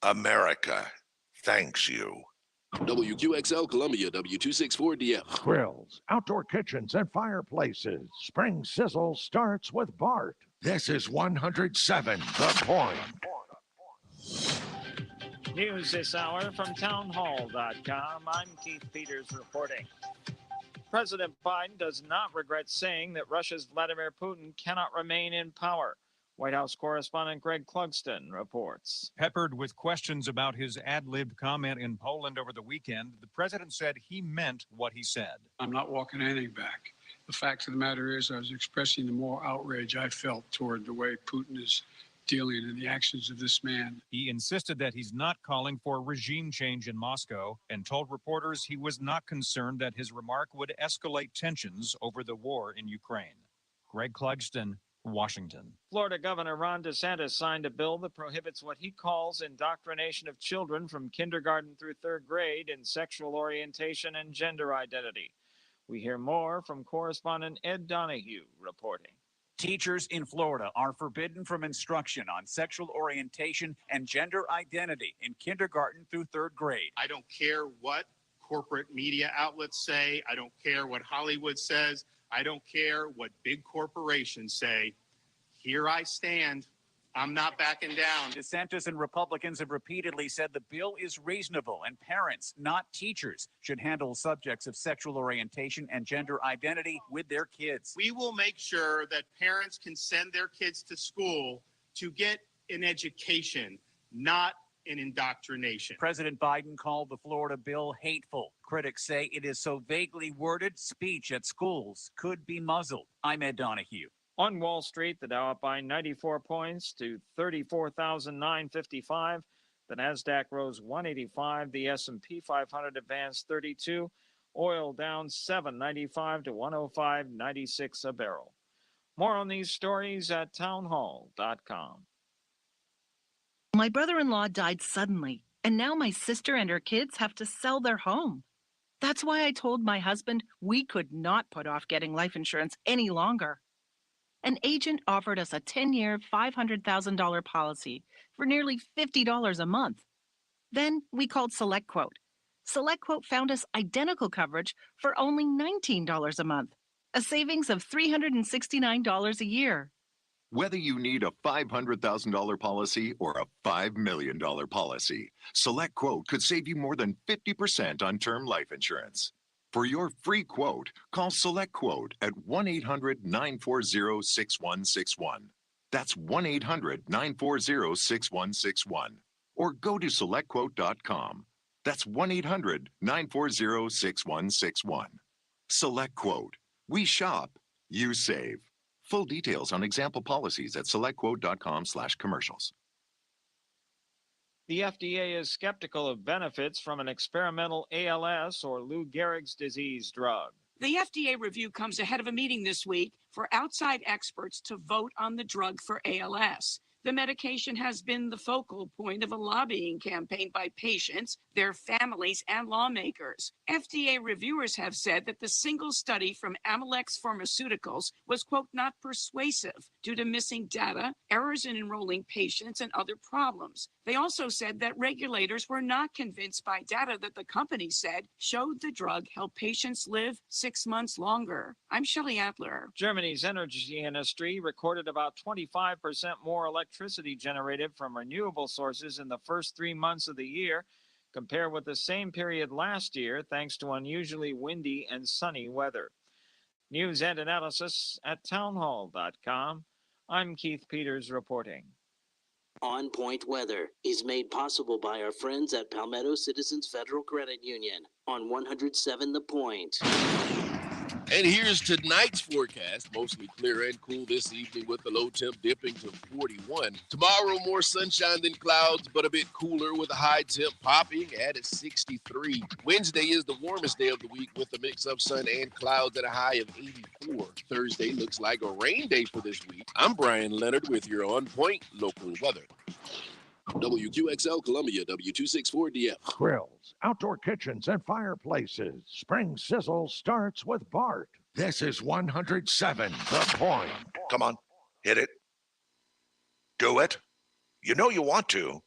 America thanks you. WQXL Columbia, W264DF. Grills, outdoor kitchens, and fireplaces. Spring Sizzle starts with Bart. This is 107 The Point. News this hour from townhall.com. I'm Keith Peters reporting. President Biden does not regret saying that Russia's Vladimir Putin cannot remain in power. White House correspondent Greg Clugston reports. Peppered with questions about his ad-libbed comment in Poland over the weekend, the president said he meant what he said. I'm not walking anything back. The fact of the matter is I was expressing the moral outrage I felt toward the way Putin is dealing in the actions of this man. He insisted that he's not calling for regime change in Moscow and told reporters he was not concerned that his remark would escalate tensions over the war in Ukraine. Greg Clugston, Washington. Florida Governor Ron DeSantis signed a bill that prohibits what he calls indoctrination of children from kindergarten through third grade in sexual orientation and gender identity. We hear more from correspondent Ed Donahue reporting. Teachers in Florida are forbidden from instruction on sexual orientation and gender identity in kindergarten through third grade. I don't care what corporate media outlets say. I don't care what Hollywood says. I don't care what big corporations say. Here I stand. I'm not backing down. DeSantis and Republicans have repeatedly said the bill is reasonable and parents, not teachers, should handle subjects of sexual orientation and gender identity with their kids. We will make sure that parents can send their kids to school to get an education, not an indoctrination. President Biden called the Florida bill hateful. Critics say it is so vaguely worded, speech at schools could be muzzled. I'm Ed Donahue. On Wall Street, the Dow up by 94 points to 34,955. The Nasdaq rose 185. The S&P 500 advanced 32. Oil down 7.95 to 105.96 a barrel. More on these stories at townhall.com. My brother-in-law died suddenly, and now my sister and her kids have to sell their home. That's why I told my husband we could not put off getting life insurance any longer. An agent offered us a 10-year, $500,000 policy for nearly $50 a month. Then we called SelectQuote. SelectQuote found us identical coverage for only $19 a month, a savings of $369 a year. Whether you need a $500,000 policy or a $5 million policy, SelectQuote could save you more than 50% on term life insurance. For your free quote, call SelectQuote at 1-800-940-6161. That's 1-800-940-6161. Or go to SelectQuote.com. That's 1-800-940-6161. SelectQuote. We shop, you save. Full details on example policies at SelectQuote.com/commercials. The FDA is skeptical of benefits from an experimental ALS or Lou Gehrig's disease drug. The FDA review comes ahead of a meeting this week for outside experts to vote on the drug for ALS. The medication has been the focal point of a lobbying campaign by patients, their families, and lawmakers. FDA reviewers have said that the single study from Amylyx Pharmaceuticals was, quote, not persuasive due to missing data, errors in enrolling patients, and other problems. They also said that regulators were not convinced by data that the company said showed the drug helped patients live 6 months longer. I'm Shelley Adler. Germany's energy industry recorded about 25% more electricity generated from renewable sources in the first 3 months of the year compared with the same period last year, thanks to unusually windy and sunny weather. News and analysis at townhall.com. I'm Keith Peters reporting. On Point Weather is made possible by our friends at Palmetto Citizens Federal Credit Union on 107 The Point. And here's tonight's forecast. Mostly clear and cool this evening with the low temp dipping to 41. Tomorrow, more sunshine than clouds, but a bit cooler with a high temp popping at 63. Wednesday is the warmest day of the week with a mix of sun and clouds at a high of 84. Thursday looks like a rain day for this week. I'm Brian Leonard with your On Point local weather. WQXL Columbia, W264DF. Grills, outdoor kitchens, and fireplaces. Spring Sizzle starts with Bart. This is 107 The Point. Come on, hit it. Do it. You know you want to.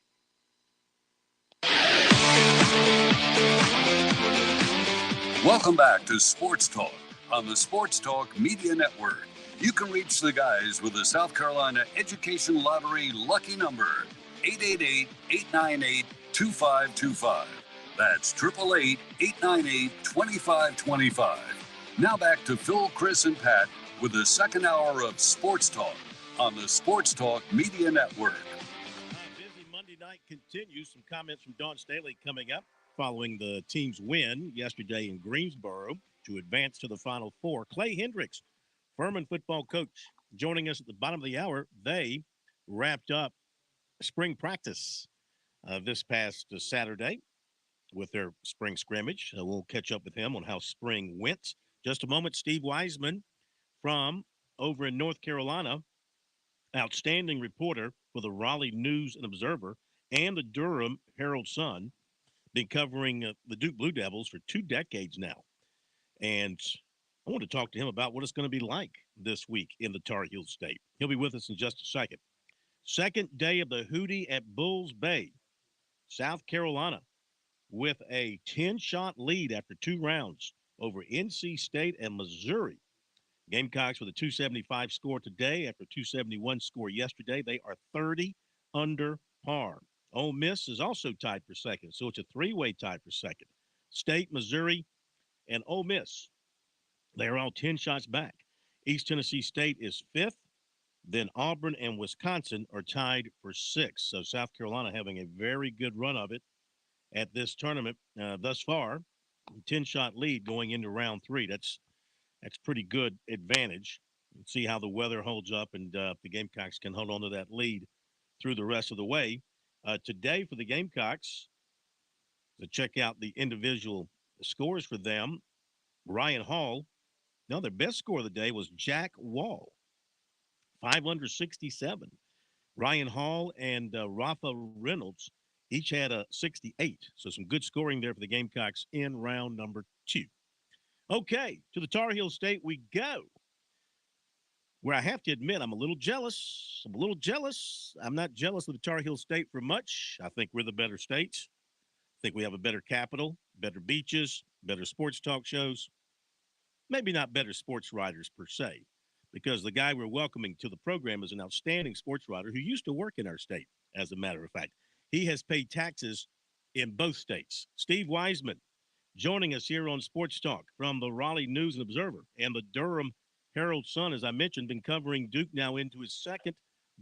Welcome back to Sports Talk on the Sports Talk Media Network. You can reach the guys with the South Carolina Education Lottery lucky number, 888-898-2525. That's 888-898-2525. Now back to Phil, Chris, and Pat with the second hour of Sports Talk on the Sports Talk Media Network. Busy Monday night continues. Some comments from Dawn Staley coming up following the team's win yesterday in Greensboro to advance to the Final Four. Clay Hendricks, Furman football coach, joining us at the bottom of the hour. They wrapped up spring practice this past Saturday with their spring scrimmage. We'll catch up with him on how spring went. Just a moment, Steve Wiseman from over in North Carolina, outstanding reporter for the Raleigh News and Observer and the Durham Herald-Sun, been covering the Duke Blue Devils for 2 decades now. And I want to talk to him about what it's going to be like this week in the Tar Heel State. He'll be with us in just a second. Second day of the Hootie at Bulls Bay, South Carolina, with a 10-shot lead after 2 rounds over NC State and Missouri. Gamecocks with a 275 score today after a 271 score yesterday. They are 30 under par. Ole Miss is also tied for second, so it's a 3-way tie for second. State, Missouri, and Ole Miss, they are all 10 shots back. East Tennessee State is 5th. Then Auburn and Wisconsin are tied for 6th. So South Carolina having a very good run of it at this tournament thus far. 10-shot lead going into round 3. That's pretty good advantage. Let's see how the weather holds up and if the Gamecocks can hold on to that lead through the rest of the way. Today for the Gamecocks, to check out the individual scores for them, Ryan Hall, their best score of the day was Jack Wall, 5 under 67. Ryan Hall and Rafa Reynolds each had a 68. So some good scoring there for the Gamecocks in round number 2. Okay, to the Tar Heel State we go, where I have to admit I'm a little jealous. I'm not jealous of the Tar Heel State for much. I think we're the better state. I think we have a better capital, better beaches, better sports talk shows. Maybe not better sports writers per se, because the guy we're welcoming to the program is an outstanding sports writer who used to work in our state, as a matter of fact. He has paid taxes in both states. Steve Wiseman joining us here on Sports Talk from the Raleigh News and Observer and the Durham Herald-Sun, as I mentioned, been covering Duke now into his 2nd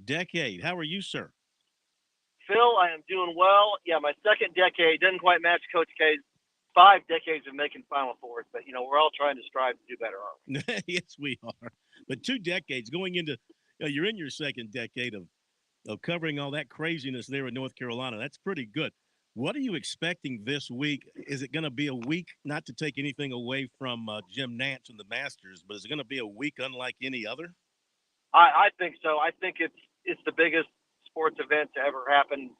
decade. How are you, sir? Phil, I am doing well. Yeah, my 2nd decade doesn't quite match Coach K's 5 decades of making Final Fours, but, we're all trying to strive to do better, aren't we? Yes, we are. But 2 decades going into, you're in your 2nd decade of covering all that craziness there in North Carolina. That's pretty good. What are you expecting this week? Is it going to be a week, not to take anything away from Jim Nantz and the Masters, but is it going to be a week unlike any other? I think so. I think it's the biggest sports event to ever happen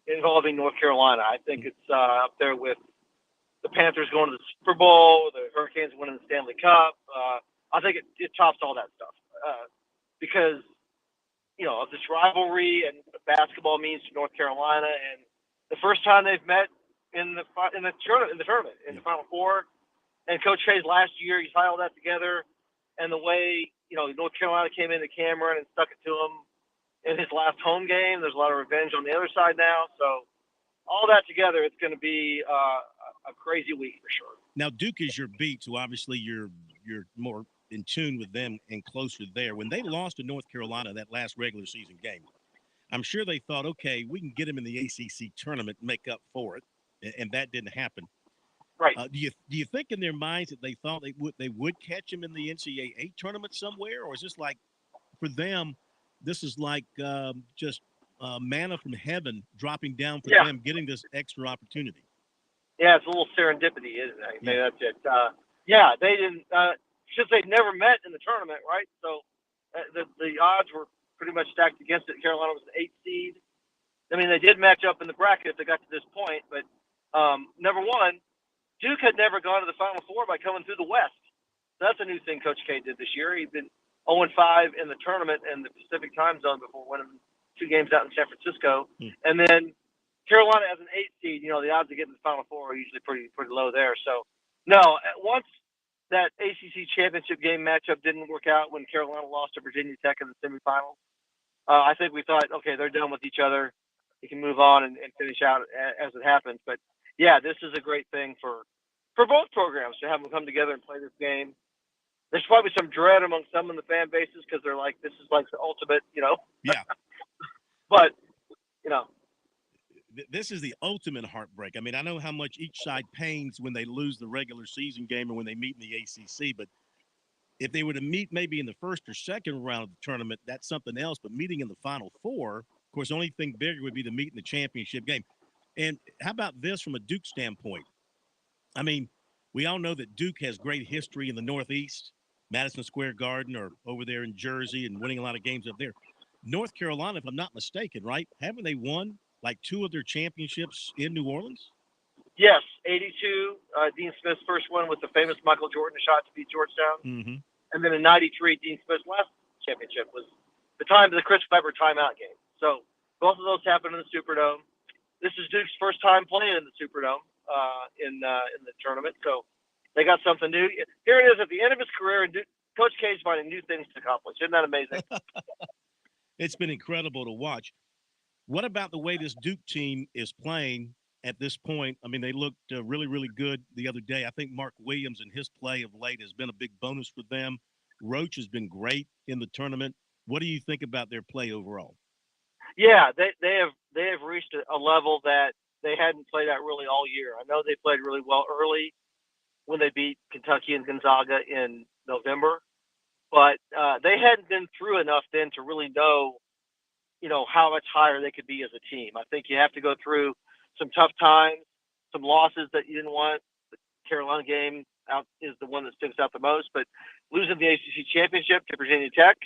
involving North Carolina. I think it's up there with the Panthers going to the Super Bowl, the Hurricanes winning the Stanley Cup. I think it tops all that stuff because, of this rivalry and what basketball means to North Carolina, and the first time they've met in the tournament, in the Final Four, and Coach K's last year, he tied all that together, and the way North Carolina came into Cameron and stuck it to him in his last home game. There's a lot of revenge on the other side now, so all that together, it's going to be a crazy week for sure. Now, Duke is your beat, so obviously you're more in tune with them and closer there. When they lost to North Carolina that last regular season game, I'm sure they thought, okay, we can get them in the ACC tournament, make up for it, and that didn't happen. Right. Do you think in their minds that they thought they would catch him in the NCAA tournament somewhere, or is this like for them? This is like just manna from heaven dropping down for them, getting this extra opportunity. Yeah, it's a little serendipity, isn't it? Yeah. That's it. They didn't since they'd never met in the tournament, right? So the odds were pretty much stacked against it. Carolina was an 8 seed. I mean, they did match up in the bracket if they got to this point, but number one, Duke had never gone to the Final Four by coming through the West. So that's a new thing Coach K did this year. He'd been 0-5 in the tournament in the Pacific time zone before winning 2 games out in San Francisco. And then Carolina as an 8 seed, the odds of getting to the Final Four are usually pretty low there. So, no, once that ACC championship game matchup didn't work out when Carolina lost to Virginia Tech in the semifinals, I think we thought, okay, they're done with each other. We can move on and finish out as it happens. But, yeah, this is a great thing for both programs to have them come together and play this game. There's probably some dread among some in the fan bases because they're like, this is like the ultimate, Yeah. But, This is the ultimate heartbreak. I mean, I know how much each side pains when they lose the regular season game or when they meet in the ACC, but if they were to meet maybe in the first or second round of the tournament, that's something else. But meeting in the Final Four, of course, the only thing bigger would be to meet in the championship game. And how about this from a Duke standpoint? I mean, we all know that Duke has great history in the Northeast, Madison Square Garden or over there in Jersey and winning a lot of games up there. North Carolina, if I'm not mistaken, right? Haven't they won like 2 of their championships in New Orleans? Yes, 82, Dean Smith's first one with the famous Michael Jordan shot to beat Georgetown. Mm-hmm. And then in 93, Dean Smith's last championship was the time of the Chris Webber timeout game. So both of those happened in the Superdome. This is Duke's first time playing in the Superdome in the tournament. So they got something new. Here it is at the end of his career, and Coach K's finding new things to accomplish. Isn't that amazing? It's been incredible to watch. What about the way this Duke team is playing at this point? I mean, they looked really, really good the other day. I think Mark Williams and his play of late has been a big bonus for them. Roach has been great in the tournament. What do you think about their play overall? Yeah, they have reached a level that they hadn't played at really all year. I know they played really well early when they beat Kentucky and Gonzaga in November, but they hadn't been through enough then to really know, how much higher they could be as a team. I think you have to go through some tough times, some losses that you didn't want. The Carolina game out is the one that sticks out the most, but losing the ACC championship to Virginia Tech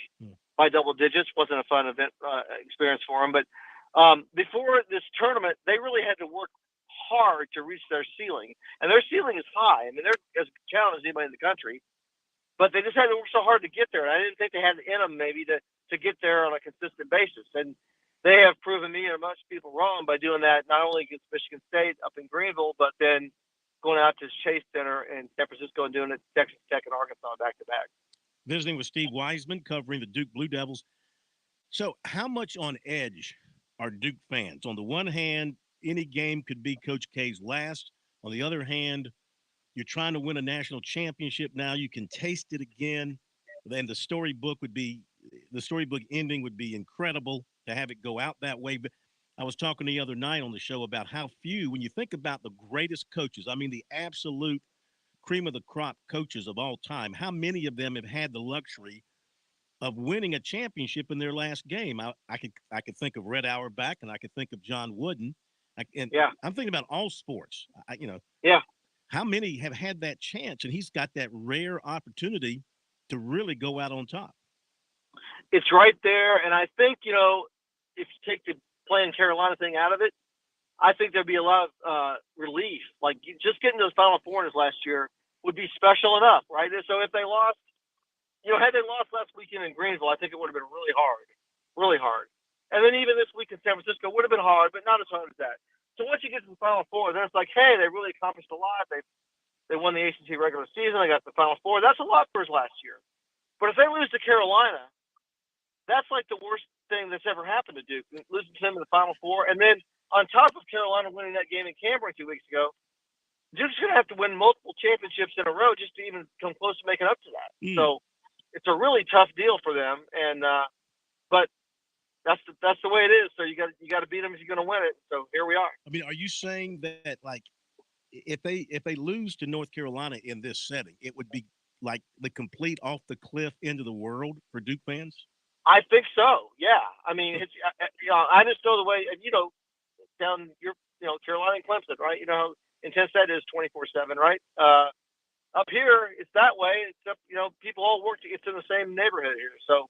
by double digits wasn't a fun experience for them. But before this tournament, they really had to work hard to reach their ceiling, and their ceiling is high. I mean, they're as talented as anybody in the country, but they just had to work so hard to get there. And I didn't think they had it in them maybe to get there on a consistent basis. And they have proven me and most people wrong by doing that, not only against Michigan State up in Greenville, but then going out to Chase Center in San Francisco and doing it at Texas Tech and Arkansas back-to-back. Visiting with Steve Wiseman, covering the Duke Blue Devils. So how much on edge are Duke fans? On the one hand, any game could be Coach K's last. On the other hand, you're trying to win a national championship now. You can taste it again. Then the storybook ending would be incredible to have it go out that way. But I was talking the other night on the show about how few, when you think about the greatest coaches, I mean the absolute cream of the crop coaches of all time, how many of them have had the luxury of winning a championship in their last game? I could think of Red Auerbach, and I could think of John Wooden. I'm thinking about all sports. How many have had that chance? And he's got that rare opportunity to really go out on top. It's right there, and I think, if you take the playing Carolina thing out of it, I think there'd be a lot of relief. Like, just getting those Final Fours last year would be special enough, right? So if they lost, had they lost last weekend in Greenville, I think it would have been really hard. And then even this week in San Francisco would have been hard, but not as hard as that. So once you get to the Final Four, then it's like, hey, they really accomplished a lot. They won the ACC regular season. They got the Final Four. That's a lot for us last year. But if they lose to Carolina, that's like the worst thing that's ever happened to Duke, losing to them in the Final Four. And then on top of Carolina winning that game in Canberra 2 weeks ago, Duke's going to have to win multiple championships in a row just to even come close to making up to that. So it's a really tough deal for them. And but that's the way it is. So you got to beat them if you're going to win it. So here we are. I mean, are you saying that like if they lose to North Carolina in this setting, it would be like the complete off the cliff end of the world for Duke fans? I think so. Yeah. I mean, it's I just know the way, and down Carolina and Clemson, right? Intense that is 24/7, right? Up here, it's that way. Except people all work. It's in the same neighborhood here. So,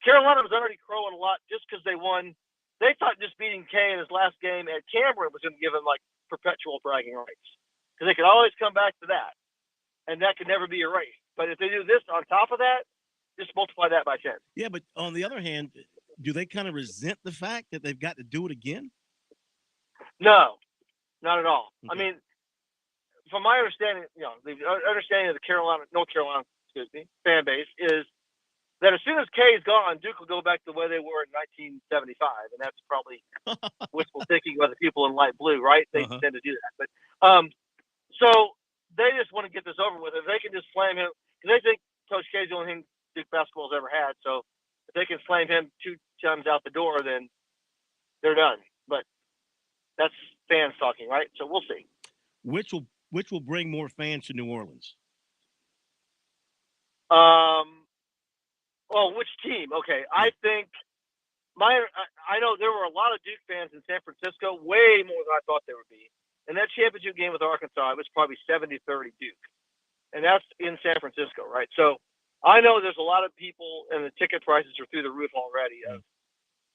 Carolina was already crowing a lot just because they won. They thought just beating K in his last game at Cameron was going to give him like perpetual bragging rights because they could always come back to that, and that could never be erased. But if they do this on top of that, just multiply that by 10. Yeah, but on the other hand, do they kind of resent the fact that they've got to do it again? No, not at all. Okay. I mean, from my understanding, the understanding of the North Carolina, fan base is that as soon as K is gone, Duke will go back to the way they were in 1975, and that's probably wishful thinking by the people in light blue, right? They tend to do that, but so they just want to get this over with. If they can just slam him, because they think Coach K is the only thing Duke basketball's ever had, so if they can slam him 2 times out the door, then they're done. But that's fans talking, right? So we'll see. Which will bring more fans to New Orleans? Well, which team? Okay, I think I know there were a lot of Duke fans in San Francisco, way more than I thought there would be. And that championship game with Arkansas, it was probably 70-30 Duke, and that's in San Francisco, right? So I know there's a lot of people, and the ticket prices are through the roof already.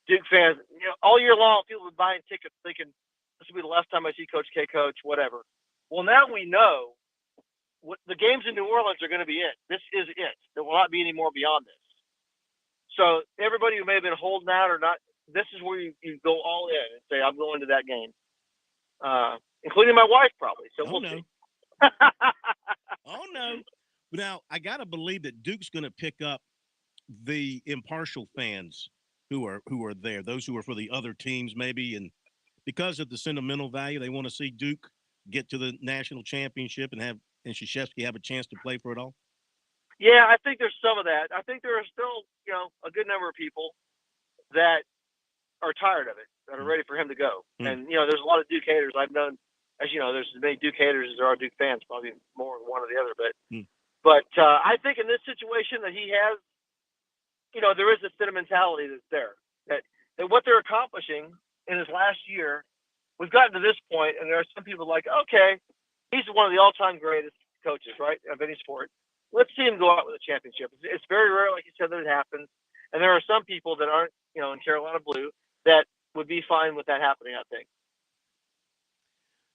Duke fans, all year long, people have been buying tickets thinking this will be the last time I see Coach K coach, whatever. Well, now we know the games in New Orleans are going to be it. This is it. There will not be any more beyond this. So everybody who may have been holding out or not, this is where you go all in and say, I'm going to that game, including my wife probably. So we'll see. Oh, no. Now, I got to believe that Duke's going to pick up the impartial fans who are there, those who are for the other teams maybe, and because of the sentimental value, they want to see Duke get to the national championship and Krzyzewski have a chance to play for it all? Yeah, I think there's some of that. I think there are still, a good number of people that are tired of it, that are ready for him to go. And, there's a lot of Duke haters. I've known, as you know, there's as many Duke haters as there are Duke fans, probably more than one or the other. But I think in this situation that he has, there is a sentimentality that's there. That what they're accomplishing in his last year, we've gotten to this point, and there are some people like, okay, he's one of the all-time greatest coaches, right, of any sport. Let's see him go out with a championship. It's very rare, like you said, that it happens. And there are some people that aren't, in Carolina blue that would be fine with that happening, I think.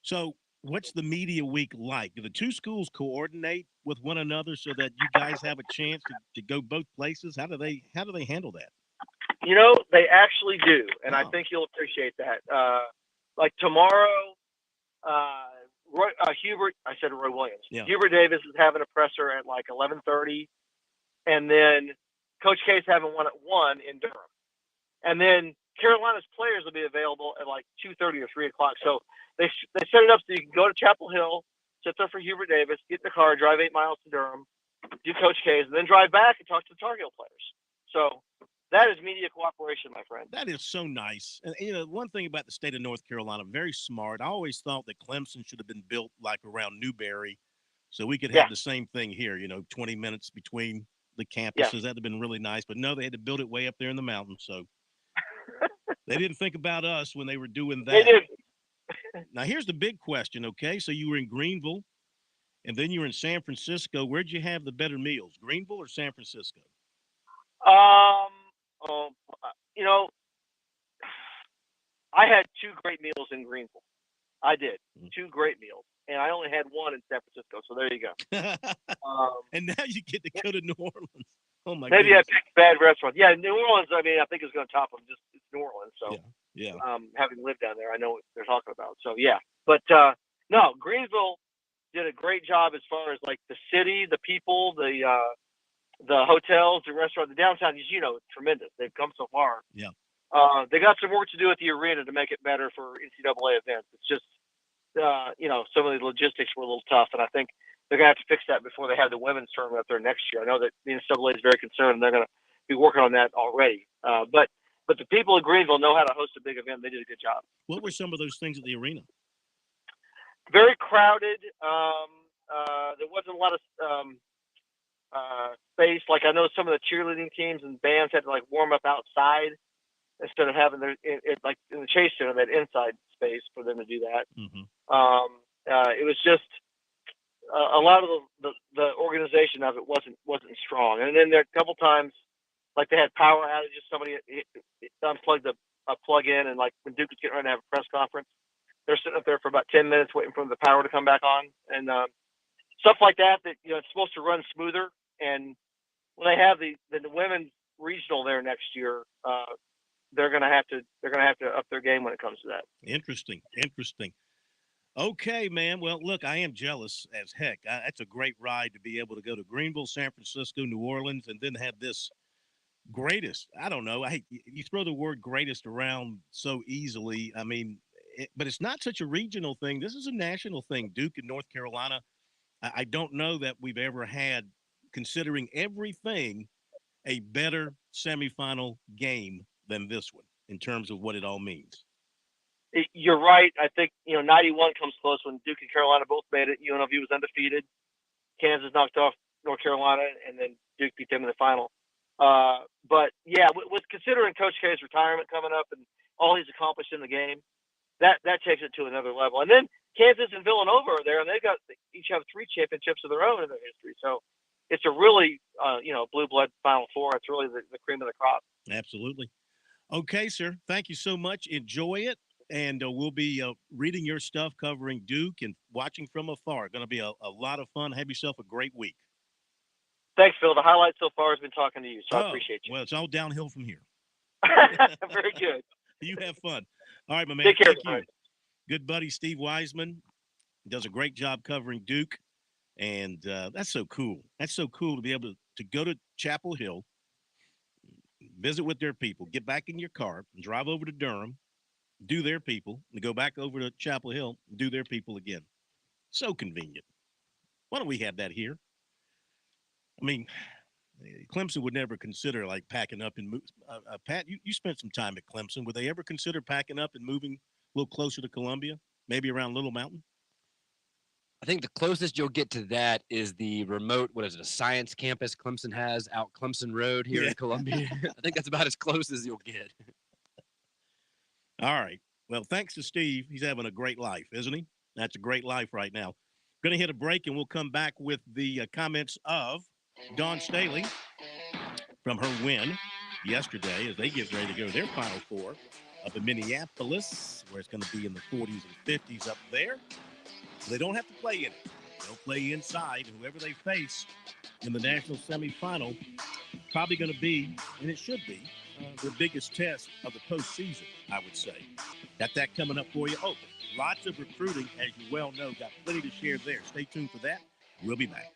So what's the media week like? Do the two schools coordinate with one another so that you guys have a chance to go both places? How do they handle that? They actually do, and I think you'll appreciate that. Like tomorrow, Roy Williams. Yeah. Hubert Davis is having a presser at like 11:30, and then Coach K's having one at 1 in Durham, and then Carolina's players will be available at like 2:30 or 3 o'clock. So they set it up so you can go to Chapel Hill, sit there for Hubert Davis, get in the car, drive 8 miles to Durham, do Coach K's, and then drive back and talk to the Tar Heel players. So that is media cooperation, my friend. That is so nice. And, one thing about the state of North Carolina, very smart. I always thought that Clemson should have been built like around Newberry so we could have the same thing here, 20 minutes between the campuses. Yeah. That would have been really nice. But no, they had to build it way up there in the mountains. So they didn't think about us when they were doing that. They did. Now, here's the big question, okay? So you were in Greenville, and then you were in San Francisco. Where'd you have the better meals, Greenville or San Francisco? I had 2 great meals in Greenville. I did. 2 great meals. And I only had 1 in San Francisco, so there you go. And now you get to go to New Orleans. Oh, my maybe goodness. I picked bad restaurants. Yeah, New Orleans, I think is going to top them. Just it's New Orleans. So, yeah. Having lived down there, I know what they're talking about. So, yeah. But, no, Greenville did a great job as far as, like, the city, the people, the hotels, the restaurant, the downtown, it's tremendous. They've come so far. Yeah. They got some work to do at the arena to make it better for NCAA events. It's just, some of the logistics were a little tough, and I think they're going to have to fix that before they have the women's tournament up there next year. I know that the NCAA is very concerned, and they're going to be working on that already. But the people in Greenville know how to host a big event. They did a good job. What were some of those things at the arena? Very crowded. There wasn't a lot of space. Like I know some of the cheerleading teams and bands had to like warm up outside instead of having like in the Chase Center, that inside space for them to do that. It was just a lot of the organization of it wasn't strong. And then there a couple times, like they had power outages. Somebody unplugged a plug in, and like when Duke was getting ready to have a press conference, they're sitting up there for about 10 minutes waiting for the power to come back on, and stuff like that. That it's supposed to run smoother. And when they have the women's regional there next year, they're gonna have to up their game when it comes to that. Interesting. Okay, man. Well, look, I am jealous as heck. That's a great ride to be able to go to Greenville, San Francisco, New Orleans, and then have this greatest. I don't know. You throw the word greatest around so easily. I mean, but it's not such a regional thing. This is a national thing. Duke and North Carolina. I don't know that we've ever had, considering everything, a better semifinal game than this one in terms of what it all means. You're right. I think 91 comes close when Duke and Carolina both made it. UNLV was undefeated. Kansas knocked off North Carolina, and then Duke beat them in the final. But yeah, with considering Coach K's retirement coming up and all he's accomplished in the game, that takes it to another level. And then Kansas and Villanova are there, and each have 3 championships of their own in their history. So it's a really blue blood Final Four. It's really the cream of the crop. Absolutely. Okay, sir. Thank you so much. Enjoy it. And we'll be reading your stuff covering Duke and watching from afar. Going to be a lot of fun. Have yourself a great week. Thanks, Phil. The highlight so far has been talking to you, so I appreciate you. Well, it's all downhill from here. Very good. You have fun. All right, my man. Take care. Thank you. Good buddy Steve Wiseman does a great job covering Duke, and that's so cool. That's so cool to be able to go to Chapel Hill, visit with their people, get back in your car, and drive over to Durham, do their people, and go back over to Chapel Hill, and do their people again. So convenient. Why don't we have that here? I mean, Clemson would never consider like packing up and move. Pat, you spent some time at Clemson. Would they ever consider packing up and moving a little closer to Columbia, maybe around Little Mountain? I think the closest you'll get to that is the remote, what is it, a science campus Clemson has out Clemson Road here in Columbia. I think that's about as close as you'll get. All right. Well, thanks to Steve. He's having a great life, isn't he? That's a great life right now. Going to hit a break, and we'll come back with the comments of Dawn Staley from her win yesterday as they get ready to go to their Final Four up in Minneapolis, where it's going to be in the 40s and 50s up there. They don't have to play in it. They'll play inside, and whoever they face in the national semifinal probably going to be, and it should be, the biggest test of the postseason, I would say. Got that coming up for you. Oh, lots of recruiting, as you well know. Got plenty to share there. Stay tuned for that. We'll be back.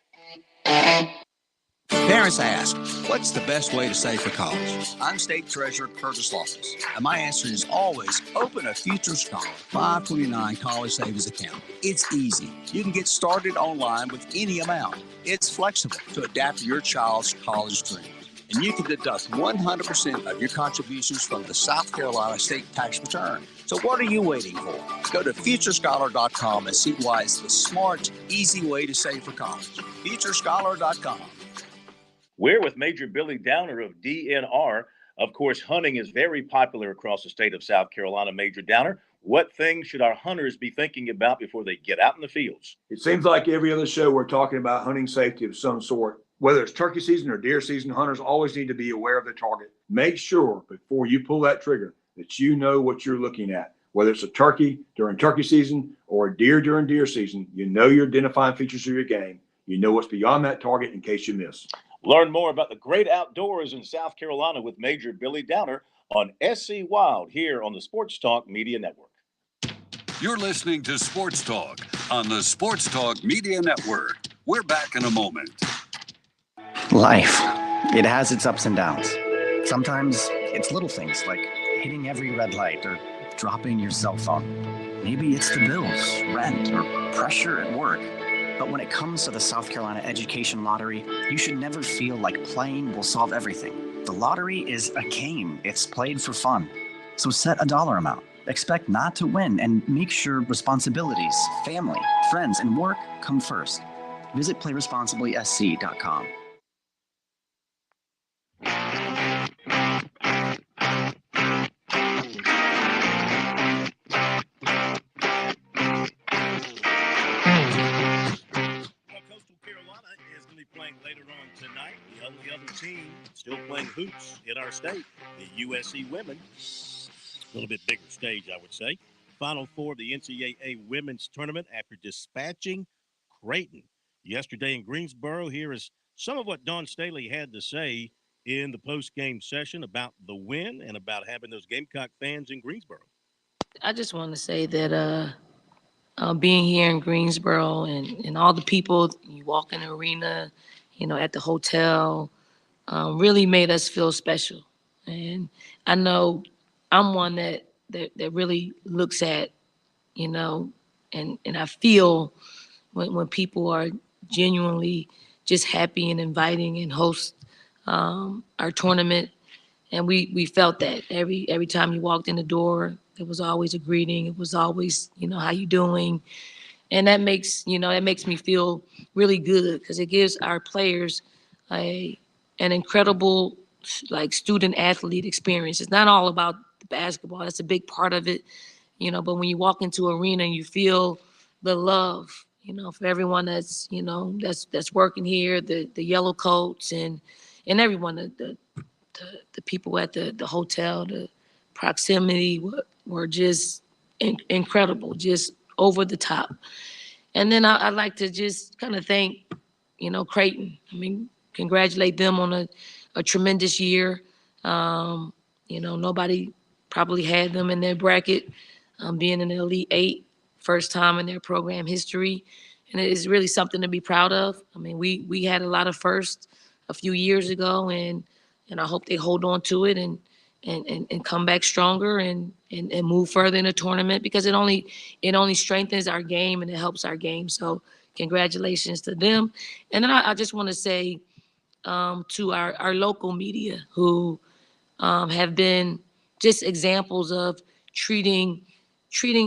Parents ask, what's the best way to save for college? I'm State Treasurer Curtis Loftus, and my answer is always open a Future Scholar 529 college savings account. It's easy. You can get started online with any amount. It's flexible to adapt to your child's college dream. And you can deduct 100% of your contributions from the South Carolina state tax return. So what are you waiting for? Go to FutureScholar.com and see why it's the smart, easy way to save for college. FutureScholar.com. We're with Major Billy Downer of DNR. Of course, hunting is very popular across the state of South Carolina. Major Downer, what things should our hunters be thinking about before they get out in the fields? It seems like every other show we're talking about hunting safety of some sort. Whether it's turkey season or deer season, hunters always need to be aware of their target. Make sure before you pull that trigger that you know what you're looking at. Whether it's a turkey during turkey season or a deer during deer season, you know your identifying features of your game. You know what's beyond that target in case you miss. Learn more about the great outdoors in South Carolina with Major Billy Downer on SC Wild here on the Sports Talk Media Network. You're listening to Sports Talk on the Sports Talk Media Network. We're back in a moment. Life, it has its ups and downs. Sometimes it's little things like hitting every red light or dropping your cell phone. Maybe it's the bills, rent, or pressure at work. But when it comes to the South Carolina Education Lottery, you should never feel like playing will solve everything. The lottery is a game. It's played for fun. So set a dollar amount. Expect not to win and make sure responsibilities, family, friends, and work come first. Visit playresponsiblysc.com. Playing later on tonight. The only other team still playing hoops in our state, the USC women. A little bit bigger stage, I would say. Final four of the NCAA women's tournament after dispatching Creighton yesterday in Greensboro. Here is some of what Dawn Staley had to say in the post-game session about the win and about having those Gamecock fans in Greensboro. I just want to say that being here in Greensboro and all the people, you walk in the arena, at the hotel, really made us feel special. And I know I'm one that really looks at, and I feel when people are genuinely just happy and inviting and host our tournament. And we felt that every time you walked in the door, there was always a greeting. It was always, how you doing? And that makes me feel really good because it gives our players an incredible student athlete experience. It's not all about the basketball. That's a big part of it, but when you walk into an arena and you feel the love, for everyone that's, that's working here, the yellow coats and everyone, the people at the hotel, the proximity were just incredible, just over the top. And then I'd like to just kind of thank, Creighton. I mean, congratulate them on a tremendous year. Nobody probably had them in their bracket, being in the Elite Eight, first time in their program history. And it is really something to be proud of. I mean, we had a lot of firsts a few years ago, and I hope they hold on to it and come back stronger and move further in the tournament because it only strengthens our game and it helps our game. So congratulations to them. And then I just want to say to our local media who have been just examples of treating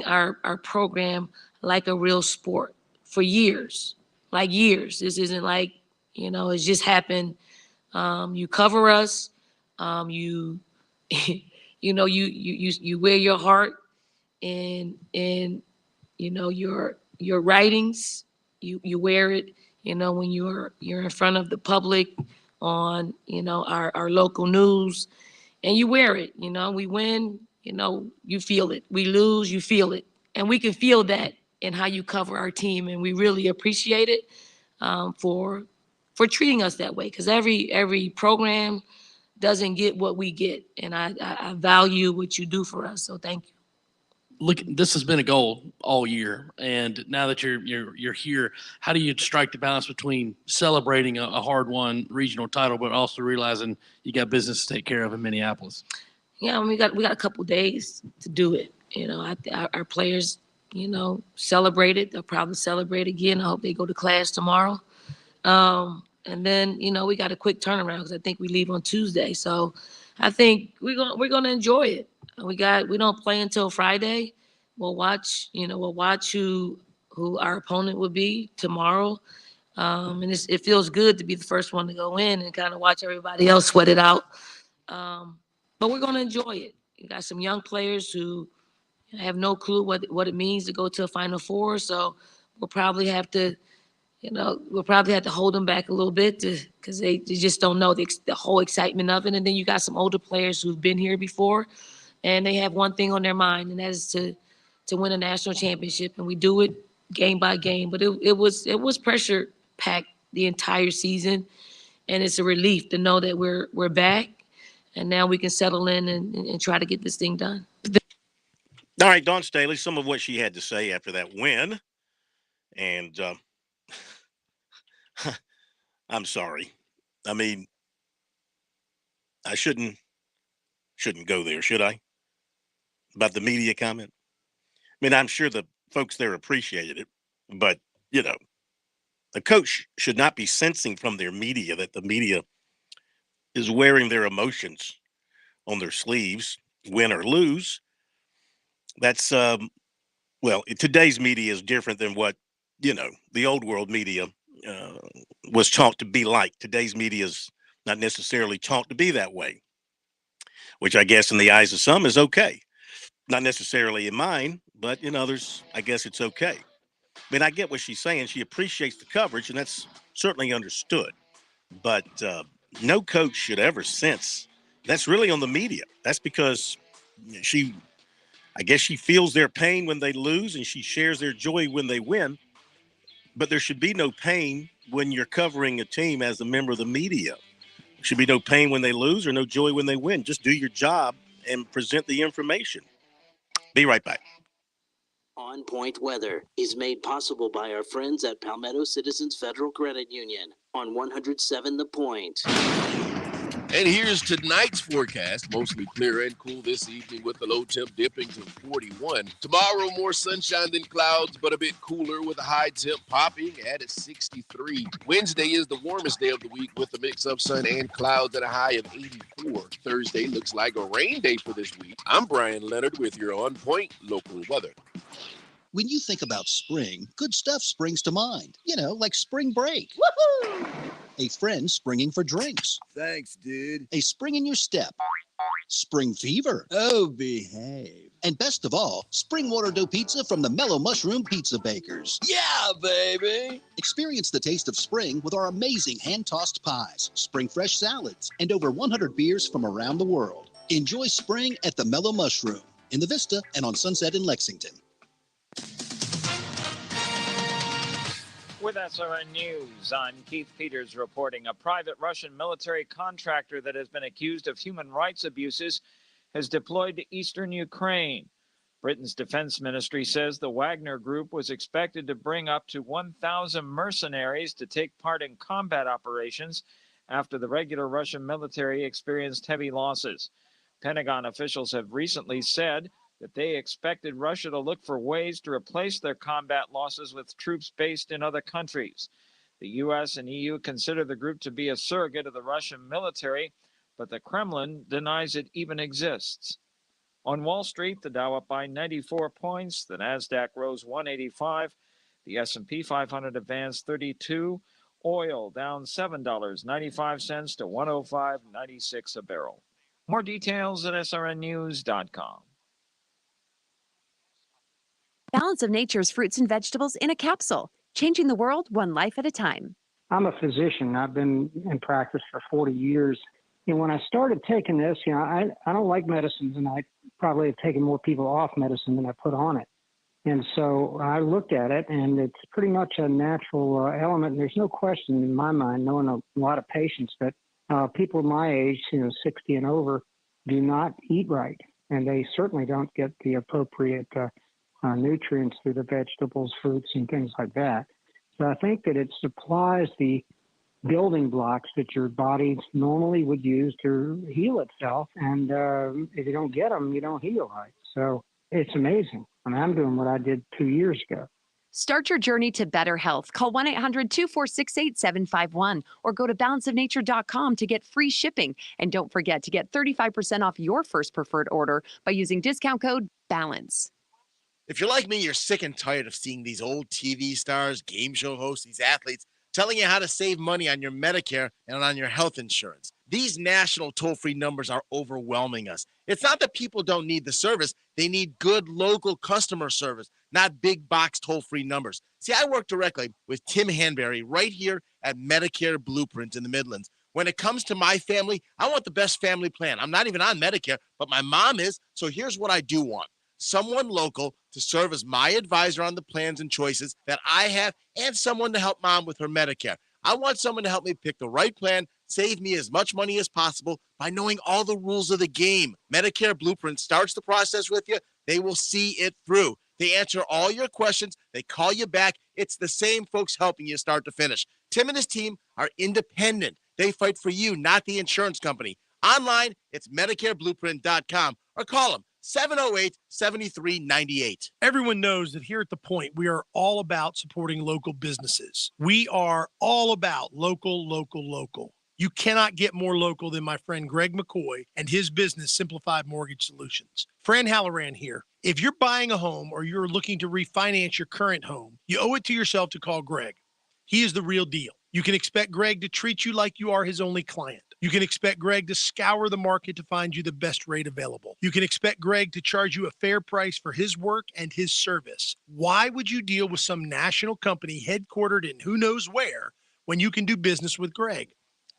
our program like a real sport for years, like years. This isn't like, it's just happened. You cover us, you you wear your heart in your writings. You wear it, when you're in front of the public on, our local news, and you wear it. We win, you feel it. We lose, you feel it. And we can feel that in how you cover our team. And we really appreciate it for treating us that way. Because every program doesn't get what we get. And I value what you do for us. So thank you. Look, this has been a goal all year, and now that you're here, how do you strike the balance between celebrating a hard-won regional title, but also realizing you got business to take care of in Minneapolis? Yeah, we got a couple days to do it. Our players, celebrated. They'll probably celebrate again. I hope they go to class tomorrow. And then, we got a quick turnaround because I think we leave on Tuesday. So I think we're gonna enjoy it. We don't play until Friday. We'll watch who our opponent will be tomorrow. And it feels good to be the first one to go in and kind of watch everybody else sweat it out. But we're gonna enjoy it. You got some young players who have no clue what it means to go to a Final Four. So we'll probably have to hold them back a little bit because they just don't know the whole excitement of it. And then you got some older players who've been here before, and they have one thing on their mind, and that is to win a national championship. And we do it game by game. But it was pressure packed the entire season, and it's a relief to know that we're back, and now we can settle in and try to get this thing done. All right, Dawn Staley, some of what she had to say after that win, and I'm sorry. I mean, I shouldn't go there, should I? About the media comment. I mean, I'm sure the folks there appreciated it, but A coach should not be sensing from their media that the media is wearing their emotions on their sleeves, win or lose. That's, today's media is different than what, the old world media uh, was taught to be like. Today's media is not necessarily taught to be that way, which I guess in the eyes of some is okay. Not necessarily in mine, but in others, I guess it's okay. I mean, I get what she's saying. She appreciates the coverage, and that's certainly understood. But no coach should ever sense that's really on the media. That's because I guess she feels their pain when they lose and she shares their joy when they win. But there should be no pain when you're covering a team as a member of the media. There should be no pain when they lose or no joy when they win. Just do your job and present the information. Be right back. On Point Weather is made possible by our friends at Palmetto Citizens Federal Credit Union on 107 The Point. And here's tonight's forecast. Mostly clear and cool this evening with the low temp dipping to 41. Tomorrow, more sunshine than clouds, but a bit cooler with a high temp popping at 63. Wednesday is the warmest day of the week with a mix of sun and clouds at a high of 84. Thursday looks like a rain day for this week. I'm Brian Leonard with your On Point local weather. When you think about spring, good stuff springs to mind. Like spring break. Woohoo! A friend springing for drinks. Thanks, dude. A spring in your step. Spring fever. Oh, behave. And best of all, spring water dough pizza from the Mellow Mushroom Pizza Bakers. Yeah, baby. Experience the taste of spring with our amazing hand-tossed pies, spring fresh salads, and over 100 beers from around the world. Enjoy spring at the Mellow Mushroom in the Vista and on Sunset in Lexington. With SRN News, I'm Keith Peters reporting. A private Russian military contractor that has been accused of human rights abuses has deployed to eastern Ukraine. Britain's defense ministry says the Wagner Group was expected to bring up to 1,000 mercenaries to take part in combat operations after the regular Russian military experienced heavy losses. Pentagon officials have recently said that they expected Russia to look for ways to replace their combat losses with troops based in other countries. The U.S. and EU consider the group to be a surrogate of the Russian military, but the Kremlin denies it even exists. On Wall Street, the Dow up by 94 points, the Nasdaq rose 185, the S&P 500 advanced 32, oil down $7.95 to $105.96 a barrel. More details at srnnews.com. Balance of Nature's fruits and vegetables in a capsule, changing the world one life at a time. I'm a physician. I've been in practice for 40 years. And when I started taking this, I don't like medicines, and I probably have taken more people off medicine than I put on it. And so I looked at it, and it's pretty much a natural element. And there's no question in my mind, knowing a lot of patients, that people my age, 60 and over, do not eat right. And they certainly don't get the appropriate nutrients through the vegetables, fruits, and things like that. So I think that it supplies the building blocks that your body normally would use to heal itself. And if you don't get them, you don't heal right. So it's amazing. I'm doing what I did 2 years ago. Start your journey to better health. Call 1-800-246-8751 or go to balanceofnature.com to get free shipping. And don't forget to get 35% off your first preferred order by using discount code BALANCE. If you're like me, you're sick and tired of seeing these old TV stars, game show hosts, these athletes telling you how to save money on your Medicare and on your health insurance. These national toll-free numbers are overwhelming us. It's not that people don't need the service. They need good local customer service, not big box toll-free numbers. See, I work directly with Tim Hanberry right here at Medicare Blueprint in the Midlands. When it comes to my family, I want the best family plan. I'm not even on Medicare, but my mom is. So here's what I do want. Someone local to serve as my advisor on the plans and choices that I have, and someone to help mom with her Medicare. I want someone to help me pick the right plan, save me as much money as possible by knowing all the rules of the game. Medicare Blueprint starts the process with you. They will see it through. They answer all your questions. They call you back. It's the same folks helping you start to finish. Tim and his team are independent. They fight for you, not the insurance company. Online, it's MedicareBlueprint.com or call them 708-7398. Everyone knows that here at The Point, we are all about supporting local businesses. We are all about local, local, local. You cannot get more local than my friend Greg McCoy and his business, Simplified Mortgage Solutions. Fran Halloran here. If you're buying a home or you're looking to refinance your current home, you owe it to yourself to call Greg. He is the real deal. You can expect Greg to treat you like you are his only client. You can expect Greg to scour the market to find you the best rate available. You can expect Greg to charge you a fair price for his work and his service. Why would you deal with some national company headquartered in who knows where when you can do business with Greg?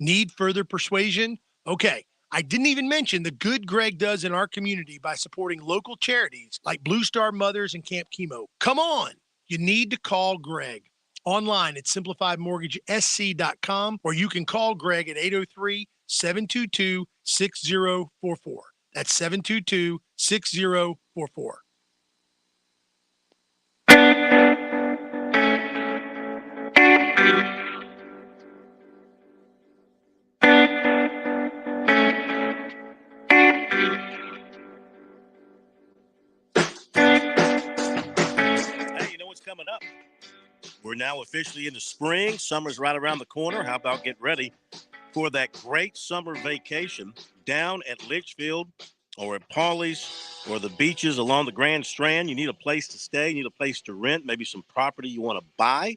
Need further persuasion? Okay. I didn't even mention the good Greg does in our community by supporting local charities like Blue Star Mothers and Camp Chemo. Come on. You need to call Greg. Online at simplifiedmortgagesc.com, or you can call Greg at 803-722-6044. That's 722-6044. Hey, you know what's coming up? We're now officially into spring. Summer's right around the corner. How about get ready for that great summer vacation down at Litchfield or at Pawleys or the beaches along the Grand Strand? You need a place to stay. You need a place to rent, maybe some property you want to buy.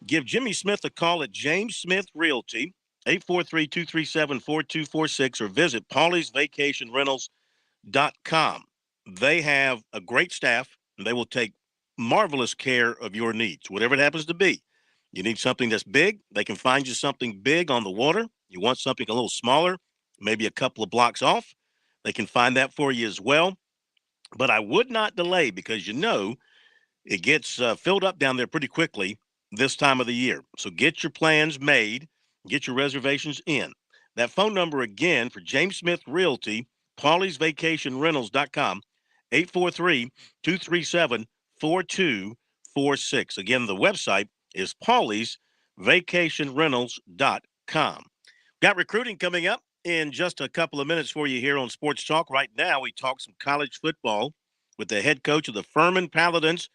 Give Jimmy Smith a call at James Smith Realty, 843-237-4246, or visit PawleysVacationRentals.com. They have a great staff, and they will take marvelous care of your needs, whatever it happens to be. You need something that's big, they can find you something big on the water. You want something a little smaller, maybe a couple of blocks off, they can find that for you as well. But I would not delay, because it gets filled up down there pretty quickly this time of the year. So get your plans made, get your reservations in. That phone number again for James Smith Realty, PawleysVacationRentals.com, 843-237-4246. Again, the website is PawleysVacationRentals.com. Got recruiting coming up in just a couple of minutes for you here on Sports Talk. Right now, we talk some college football with the head coach of the Furman Paladins,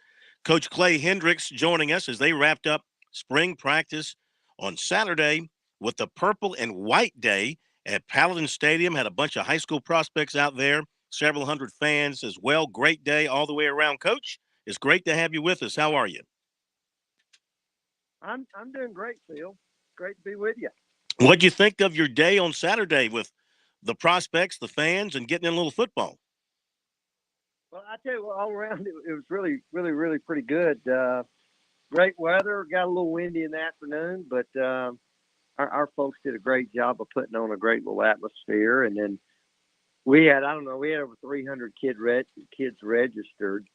Coach Clay Hendricks, joining us as they wrapped up spring practice on Saturday with the purple and white day at Paladin Stadium. Had a bunch of high school prospects out there, several hundred fans as well. Great day all the way around. Coach, it's great to have you with us. How are you? I'm doing great, Phil. Great to be with you. What'd you think of your day on Saturday with the prospects, the fans, and getting in a little football? Well, I tell you what, all around it was really, really, really pretty good. Great weather. Got a little windy in the afternoon, but our folks did a great job of putting on a great little atmosphere. And then we had over 300 kids registered.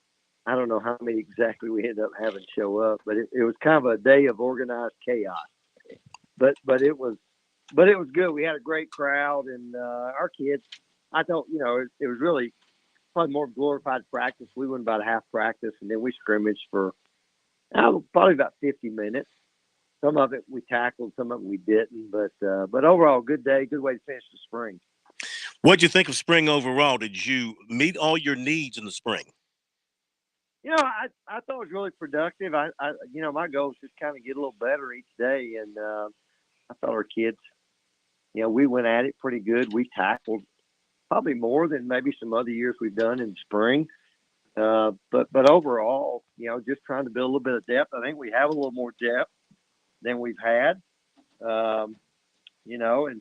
I don't know how many exactly we ended up having show up, but it was kind of a day of organized chaos. But it was good. We had a great crowd, and our kids, I thought, it was really probably more glorified practice. We went about a half practice, and then we scrimmaged for probably about 50 minutes. Some of it we tackled, some of it we didn't. But overall, good day, good way to finish the spring. What'd you think of spring overall? Did you meet all your needs in the spring? I thought it was really productive. I my goal is just kind of get a little better each day, and I thought our kids, we went at it pretty good. We tackled probably more than maybe some other years we've done in spring. But overall, just trying to build a little bit of depth. I think we have a little more depth than we've had, and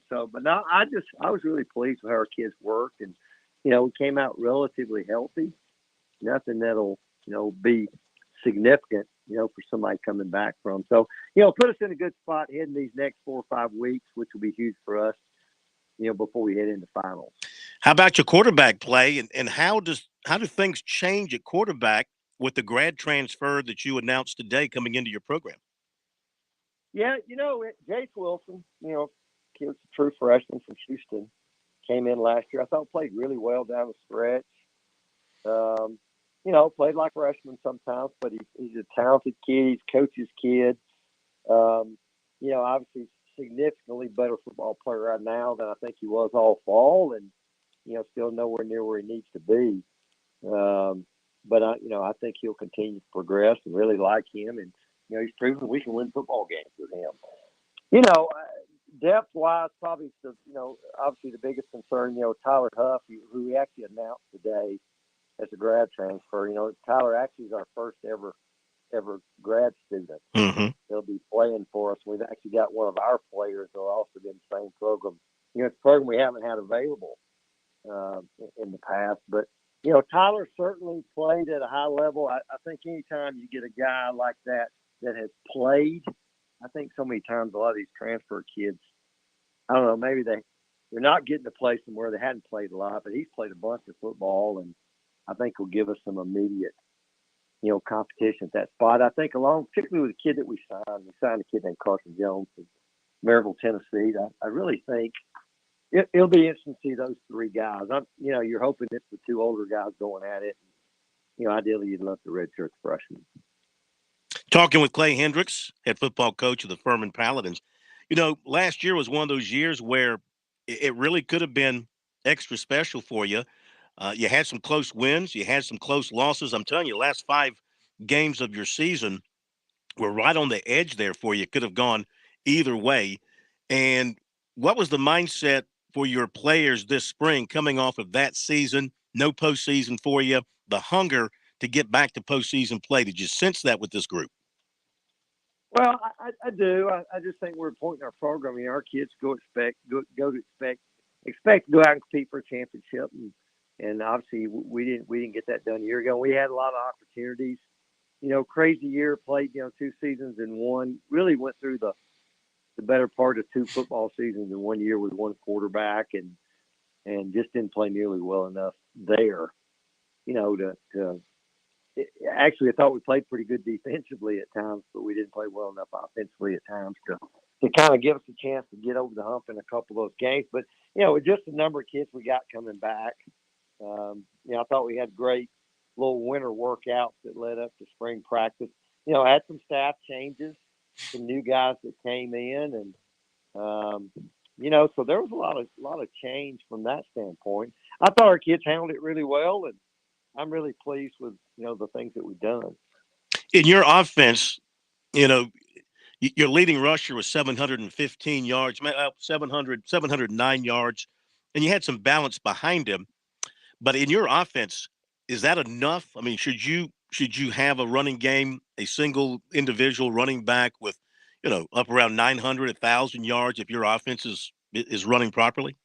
so, but now I was really pleased with how our kids worked, and, we came out relatively healthy. Nothing that'll, be significant, for somebody coming back from. So, put us in a good spot heading these next 4 or 5 weeks, which will be huge for us, before we head into finals. How about your quarterback play, and how do things change at quarterback with the grad transfer that you announced today coming into your program? Yeah, Jace Wilson, kid's a true freshman from Houston, came in last year. I thought played really well down the stretch. Played like a freshman sometimes, but he's a talented kid. He's coach's kid. Obviously significantly better football player right now than I think he was all fall, and still nowhere near where he needs to be. But I think he'll continue to progress and really like him. And, he's proven we can win football games with him. Depth wise, probably obviously the biggest concern, Tyler Huff, who we actually announced today as a grad transfer. Tyler actually is our first ever grad student. Mm-hmm. He'll be playing for us. We've actually got one of our players who'll also be in the same program. It's a program we haven't had available in the past. But, Tyler certainly played at a high level. I think anytime you get a guy like that has played, I think so many times a lot of these transfer kids, I don't know, maybe they're not getting to play somewhere they hadn't played a lot, but he's played a bunch of football, and I think will give us some immediate, competition at that spot. I think particularly with the kid that we signed a kid named Carson Jones from Maryville, Tennessee. I really think it'll be interesting to see those three guys. You're hoping it's the two older guys going at it. Ideally you'd love the redshirt freshman. Talking with Clay Hendricks, head football coach of the Furman Paladins. Last year was one of those years where it really could have been extra special for you. You had some close wins. You had some close losses. I'm telling you, last 5 games of your season were right on the edge there for you. Could have gone either way. And what was the mindset for your players this spring coming off of that season? No postseason for you. The hunger to get back to postseason play. Did you sense that with this group? Well, I do. I just think we're pointing our program. Our kids expect to go out and compete for a championship, and obviously we didn't get that done a year ago. We had a lot of opportunities. Crazy year, played 2 seasons in one. Really went through the better part of 2 football seasons in 1 year with 1 quarterback, and just didn't play nearly well enough there. Actually, I thought we played pretty good defensively at times, but we didn't play well enough offensively at times to kind of give us a chance to get over the hump in a couple of those games. But, with just the number of kids we got coming back, I thought we had great little winter workouts that led up to spring practice. I had some staff changes, some new guys that came in, and, so there was a lot of change from that standpoint. I thought our kids handled it really well, and I'm really pleased with, the things that we've done. In your offense, your leading rusher was 715 yards, 709 yards, and you had some balance behind him. But in your offense, is that enough? I mean, should you have a running game, a single individual running back with, up around 900, 1,000 yards if your offense is running properly?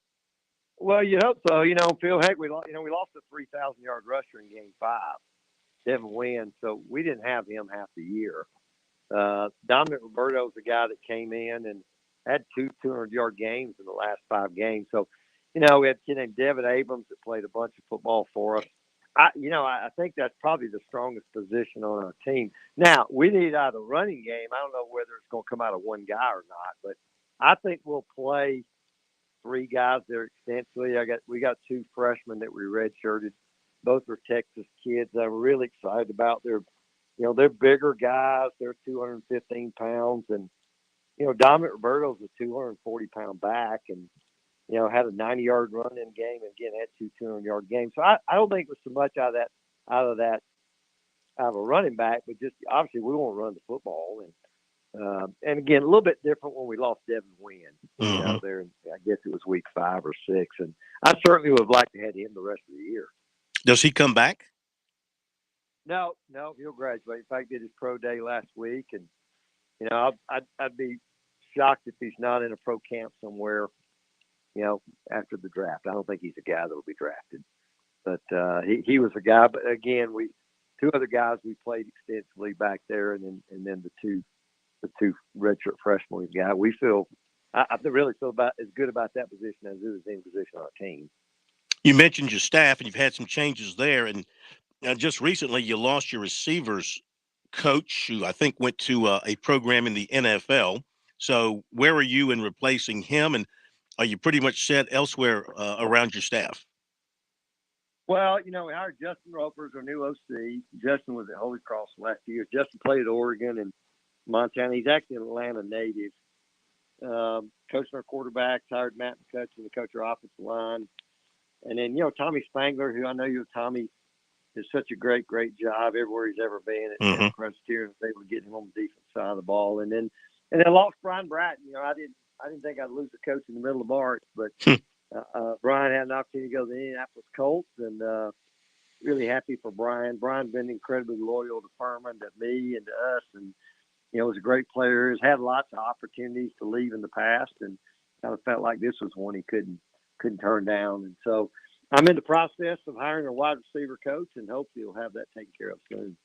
Well, you hope so. Phil, heck, we lost a 3,000-yard rusher in Game 5, Devin Wynn, so we didn't have him half the year. Dominic Roberto's the guy that came in and had 2 200-yard games in the last 5 games. So, we had a kid named Devin Abrams that played a bunch of football for us. I think that's probably the strongest position on our team. Now, we need out of the running game. I don't know whether it's going to come out of one guy or not, but I think we'll play 3 guys there extensively. We got 2 freshmen that we redshirted. Both are Texas kids. I'm really excited about. They're bigger guys. They're 215 pounds, and Dominic Roberto's a 240-pound back, and had a 90-yard run-in game, and again had 2 200-yard games. So I don't think there's so much out of a running back, but just obviously we want to run the football, and again a little bit different when we lost Devin Wynn. There, I guess it was week 5 or 6, and I certainly would have liked to have him the rest of the year. Does he come back? No, he'll graduate. In fact, did his pro day last week, and I'd be shocked if he's not in a pro camp somewhere. After the draft, I don't think he's a guy that will be drafted, but he was a guy. But again, 2 other guys we played extensively back there, and then the two redshirt freshmen we've got. I really feel about as good about that position as it is any position on our team. You mentioned your staff, and you've had some changes there, and just recently you lost your receivers coach, who I think went to a program in the NFL. So where are you in replacing him, and are you pretty much set elsewhere around your staff? Well, we hired Justin Roper as our new OC. Justin was at Holy Cross last year. Justin played at Oregon and Montana. He's actually an Atlanta native. Coaching our quarterbacks, hired Matt McCutcheon to coach our offensive line. And then, Tommy Spangler, who I know Tommy did such a great job everywhere he's ever been at Trustee. They were getting him on the defense side of the ball, and then lost Brian Bratton. You know, I didn't think I'd lose a coach in the middle of March, but Brian had an opportunity to go to the Indianapolis Colts, and really happy for Brian. Brian's been incredibly loyal to Furman, to me, and to us, and you know, was a great player. He's had lots of opportunities to leave in the past, and kind of felt like this was one he couldn't turn down. And so I'm in the process of hiring a wide receiver coach, and hopefully he'll have that taken care of soon.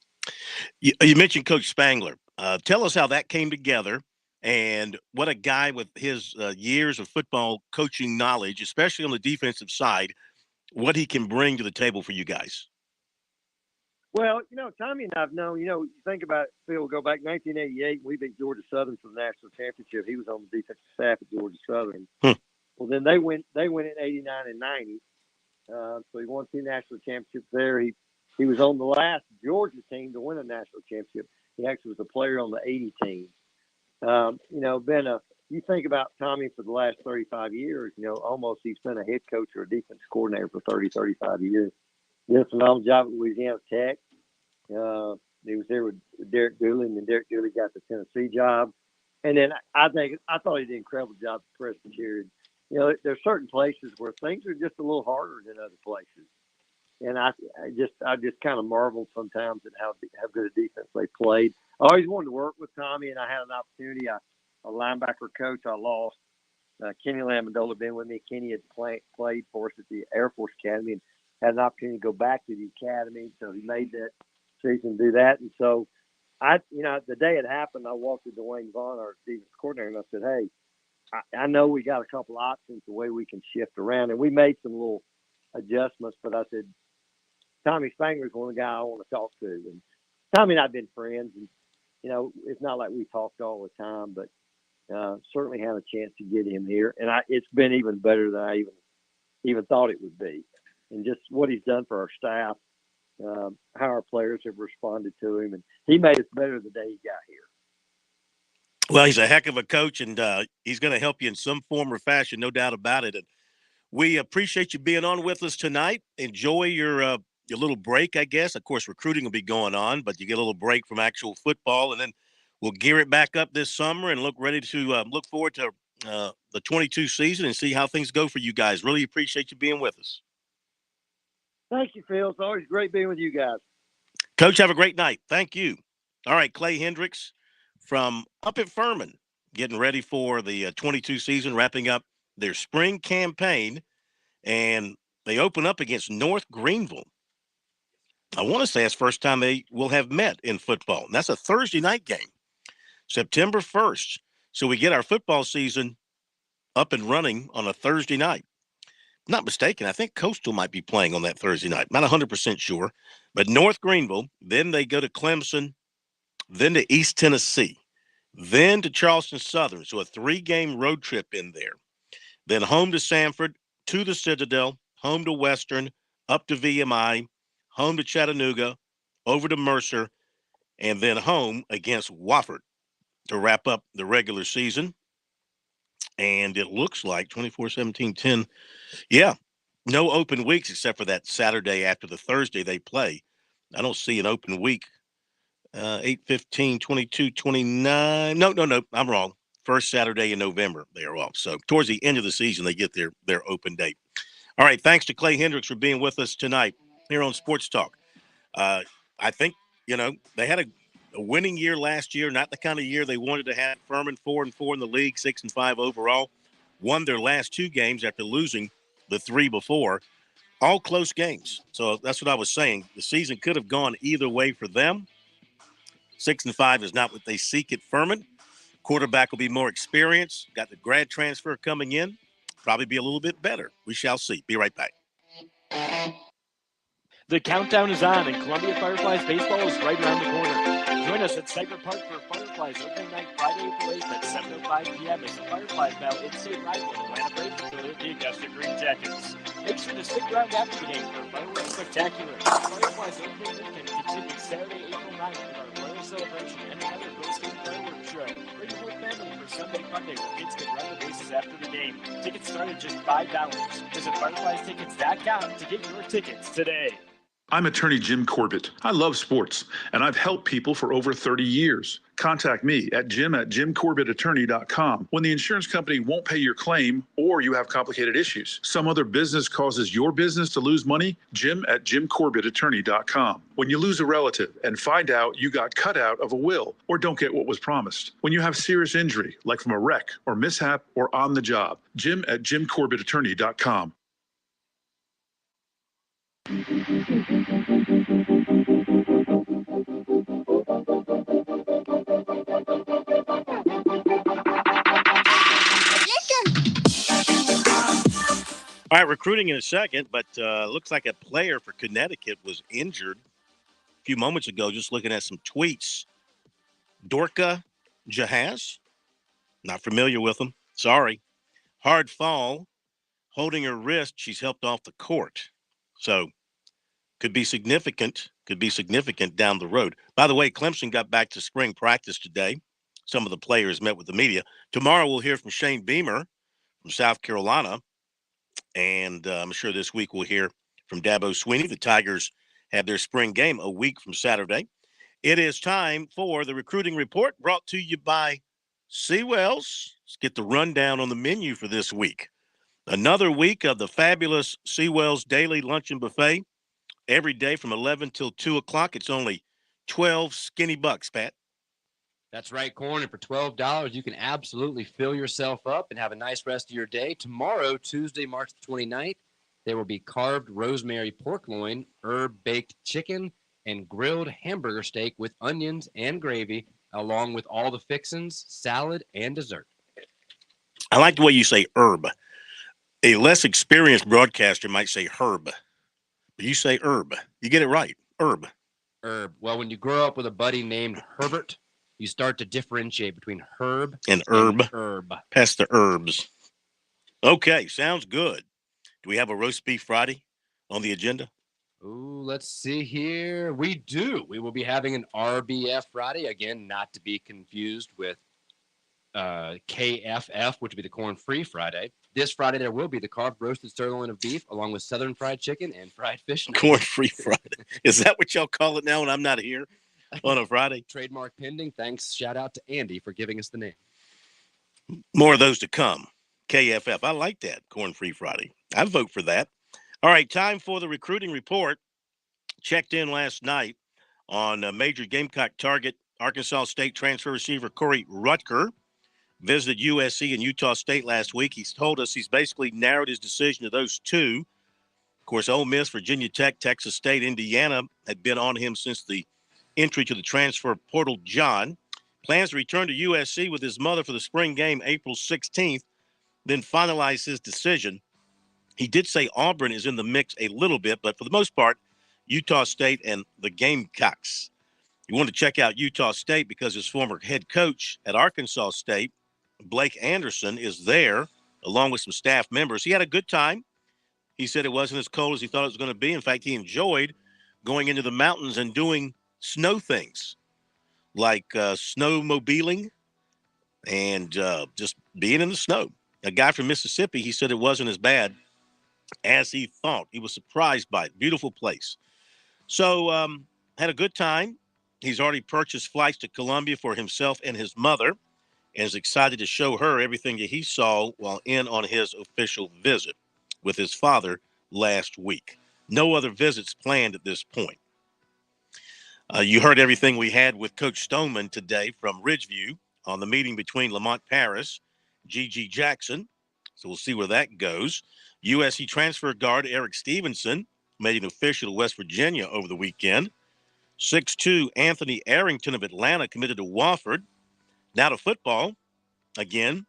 You mentioned Coach Spangler. Tell us how that came together, and what a guy with his years of football coaching knowledge, especially on the defensive side, what he can bring to the table for you guys. Well, you know, Tommy and I've known, you know, you think about it, Phil, go back 1988, we beat Georgia Southern for the national championship. He was on the defensive staff at Georgia Southern. Well, then they went in 89 and 90. So he won 2 national championships there. He was on the last Georgia team to win a national championship. He actually was a player on the 80 team. You know, you think about Tommy for the last 35 years, you know, almost he's been a head coach or a defense coordinator for 35 years. Did a phenomenal job at Louisiana Tech. He was there with Derek Dooley, and then Derek Dooley got the Tennessee job. And then I thought he did an incredible job at Presbyterian. You know, there's certain places where things are just a little harder than other places. And I just kind of marveled sometimes at how good a defense they played. I always wanted to work with Tommy, and I had an opportunity. A linebacker coach I lost, Kenny Lamondola, had been with me. Kenny had played for us at the Air Force Academy and had an opportunity to go back to the academy. So he made that decision to do that. And so the day it happened, I walked to Dwayne Vaughn, our defense coordinator, and I said, hey, I know we got a couple options the way we can shift around. And we made some little adjustments, but I said, Tommy Spangler's one of the guys I want to talk to. And Tommy and I have been friends, and, you know, it's not like we talked all the time, but certainly had a chance to get him here. And it's been even better than I even thought it would be. And just what he's done for our staff, how our players have responded to him. And he made us better the day he got here. Well, he's a heck of a coach, and he's going to help you in some form or fashion, no doubt about it. And we appreciate you being on with us tonight. Enjoy your little break, I guess. Of course, recruiting will be going on, but you get a little break from actual football, and then we'll gear it back up this summer and look forward to the 22 season and see how things go for you guys. Really appreciate you being with us. Thank you, Phil. It's always great being with you guys. Coach, have a great night. Thank you. All right, Clay Hendricks from up at Furman, getting ready for the 22 season, wrapping up their spring campaign, and they open up against North Greenville. I want to say it's the first time they will have met in football. And that's a Thursday night game, September 1st. So we get our football season up and running on a Thursday night. Not mistaken, I think Coastal might be playing on that Thursday night. Not 100% sure. But North Greenville, then they go to Clemson, then to East Tennessee, then to Charleston Southern. So a 3-game road trip in there. Then home to Sanford, to the Citadel, home to Western, up to VMI, home to Chattanooga, over to Mercer, and then home against Wofford to wrap up the regular season. And it looks like 24-17-10. Yeah, no open weeks except for that Saturday after the Thursday they play. I don't see an open week. 8-15, 22, 29. No, I'm wrong. First Saturday in November, they are off. So towards the end of the season, they get their open date. All right, thanks to Clay Hendricks for being with us tonight here on Sports Talk. I think, they had a winning year last year, not the kind of year they wanted to have. Furman 4-4 in the league, 6-5 overall. Won their last 2 games after losing the 3 before. All close games. So that's what I was saying. The season could have gone either way for them. 6-5 is not what they seek at Furman. Quarterback will be more experienced. Got the grad transfer coming in. Probably be a little bit better. We shall see. Be right back. The countdown is on, and Columbia Fireflies baseball is right around the corner. Join us at Cyber Park for Fireflies opening night Friday, April 8th at 7:05 p.m. as the Fireflies battle in-state rival Atlanta Braves affiliate, the Augusta Green Jackets. Make sure to stick around after the game for Fireworks Spectacular. Fireflies opening weekend continues Saturday, April 9th with our royal celebration and another roasting fireworks show. Bring your whole family for Sunday Funday where kids can run the bases after the game. Tickets start at just $5. Visit FirefliesTickets.com to get your tickets today. I'm attorney Jim Corbett. I love sports, and I've helped people for over 30 years. Contact me at jim@jimcorbettattorney.com when the insurance company won't pay your claim or you have complicated issues. Some other business causes your business to lose money, jim@jimcorbettattorney.com. When you lose a relative and find out you got cut out of a will or don't get what was promised. When you have serious injury, like from a wreck or mishap or on the job, jim@jimcorbettattorney.com. All right, recruiting in a second, but looks like a player for Connecticut was injured a few moments ago, just looking at some tweets. Dorka Jahaz, not familiar with him. Sorry. Hard fall, holding her wrist. She's helped off the court. So could be significant down the road. By the way, Clemson got back to spring practice today. Some of the players met with the media. Tomorrow we'll hear from Shane Beamer from South Carolina. And I'm sure this week we'll hear from Dabo Swinney. The Tigers have their spring game a week from Saturday. It is time for the recruiting report brought to you by Seawells. Let's get the rundown on the menu for this week. Another week of the fabulous Seawells Daily Luncheon Buffet. Every day from 11 till 2 o'clock. It's only 12 skinny bucks, Pat. That's right, Corn. And for $12, you can absolutely fill yourself up and have a nice rest of your day. Tomorrow, Tuesday, March the 29th, there will be carved rosemary pork loin, herb-baked chicken, and grilled hamburger steak with onions and gravy, along with all the fixins, salad, and dessert. I like the way you say herb. A less experienced broadcaster might say herb. But you say herb. You get it right. Herb. Herb. Well, when you grow up with a buddy named Herbert, you start to differentiate between herb and herb. Herb. Past the herbs. Okay, sounds good. Do we have a roast beef Friday on the agenda? Ooh, let's see here. We do. We will be having an RBF Friday. Again, not to be confused with KFF, which would be the corn-free Friday. This Friday, there will be the carved roasted sirloin of beef, along with southern fried chicken and fried fish. Corn-free Friday. Is that what y'all call it now when I'm not here on a Friday? Trademark pending. Thanks. Shout out to Andy for giving us the name. More of those to come. KFF. I like that. Corn-free Friday. I vote for that. All right, time for the recruiting report. Checked in last night on major Gamecock target, Arkansas State transfer receiver Corey Rutger. Visited USC and Utah State last week. He's told us he's basically narrowed his decision to those two. Of course, Ole Miss, Virginia Tech, Texas State, Indiana had been on him since the entry to the transfer portal. John plans to return to USC with his mother for the spring game April 16th, then finalize his decision. He did say Auburn is in the mix a little bit, but for the most part, Utah State and the Gamecocks. You want to check out Utah State because his former head coach at Arkansas State, Blake Anderson, is there along with some staff members. He had a good time. He said it wasn't as cold as he thought it was going to be. In fact, he enjoyed going into the mountains and doing snow things like snowmobiling and just being in the snow. A guy from Mississippi, he said it wasn't as bad as he thought. He was surprised by it. Beautiful place. So had a good time. He's already purchased flights to Columbia for himself and his mother and is excited to show her everything that he saw while in on his official visit with his father last week. No other visits planned at this point. You heard everything we had with Coach Stoneman today from Ridgeview on the meeting between Lamont Paris, G.G. Jackson. So we'll see where that goes. USC transfer guard Eric Stevenson made an official to West Virginia over the weekend. 6'2" Anthony Arrington of Atlanta committed to Wofford. Now to football. Again,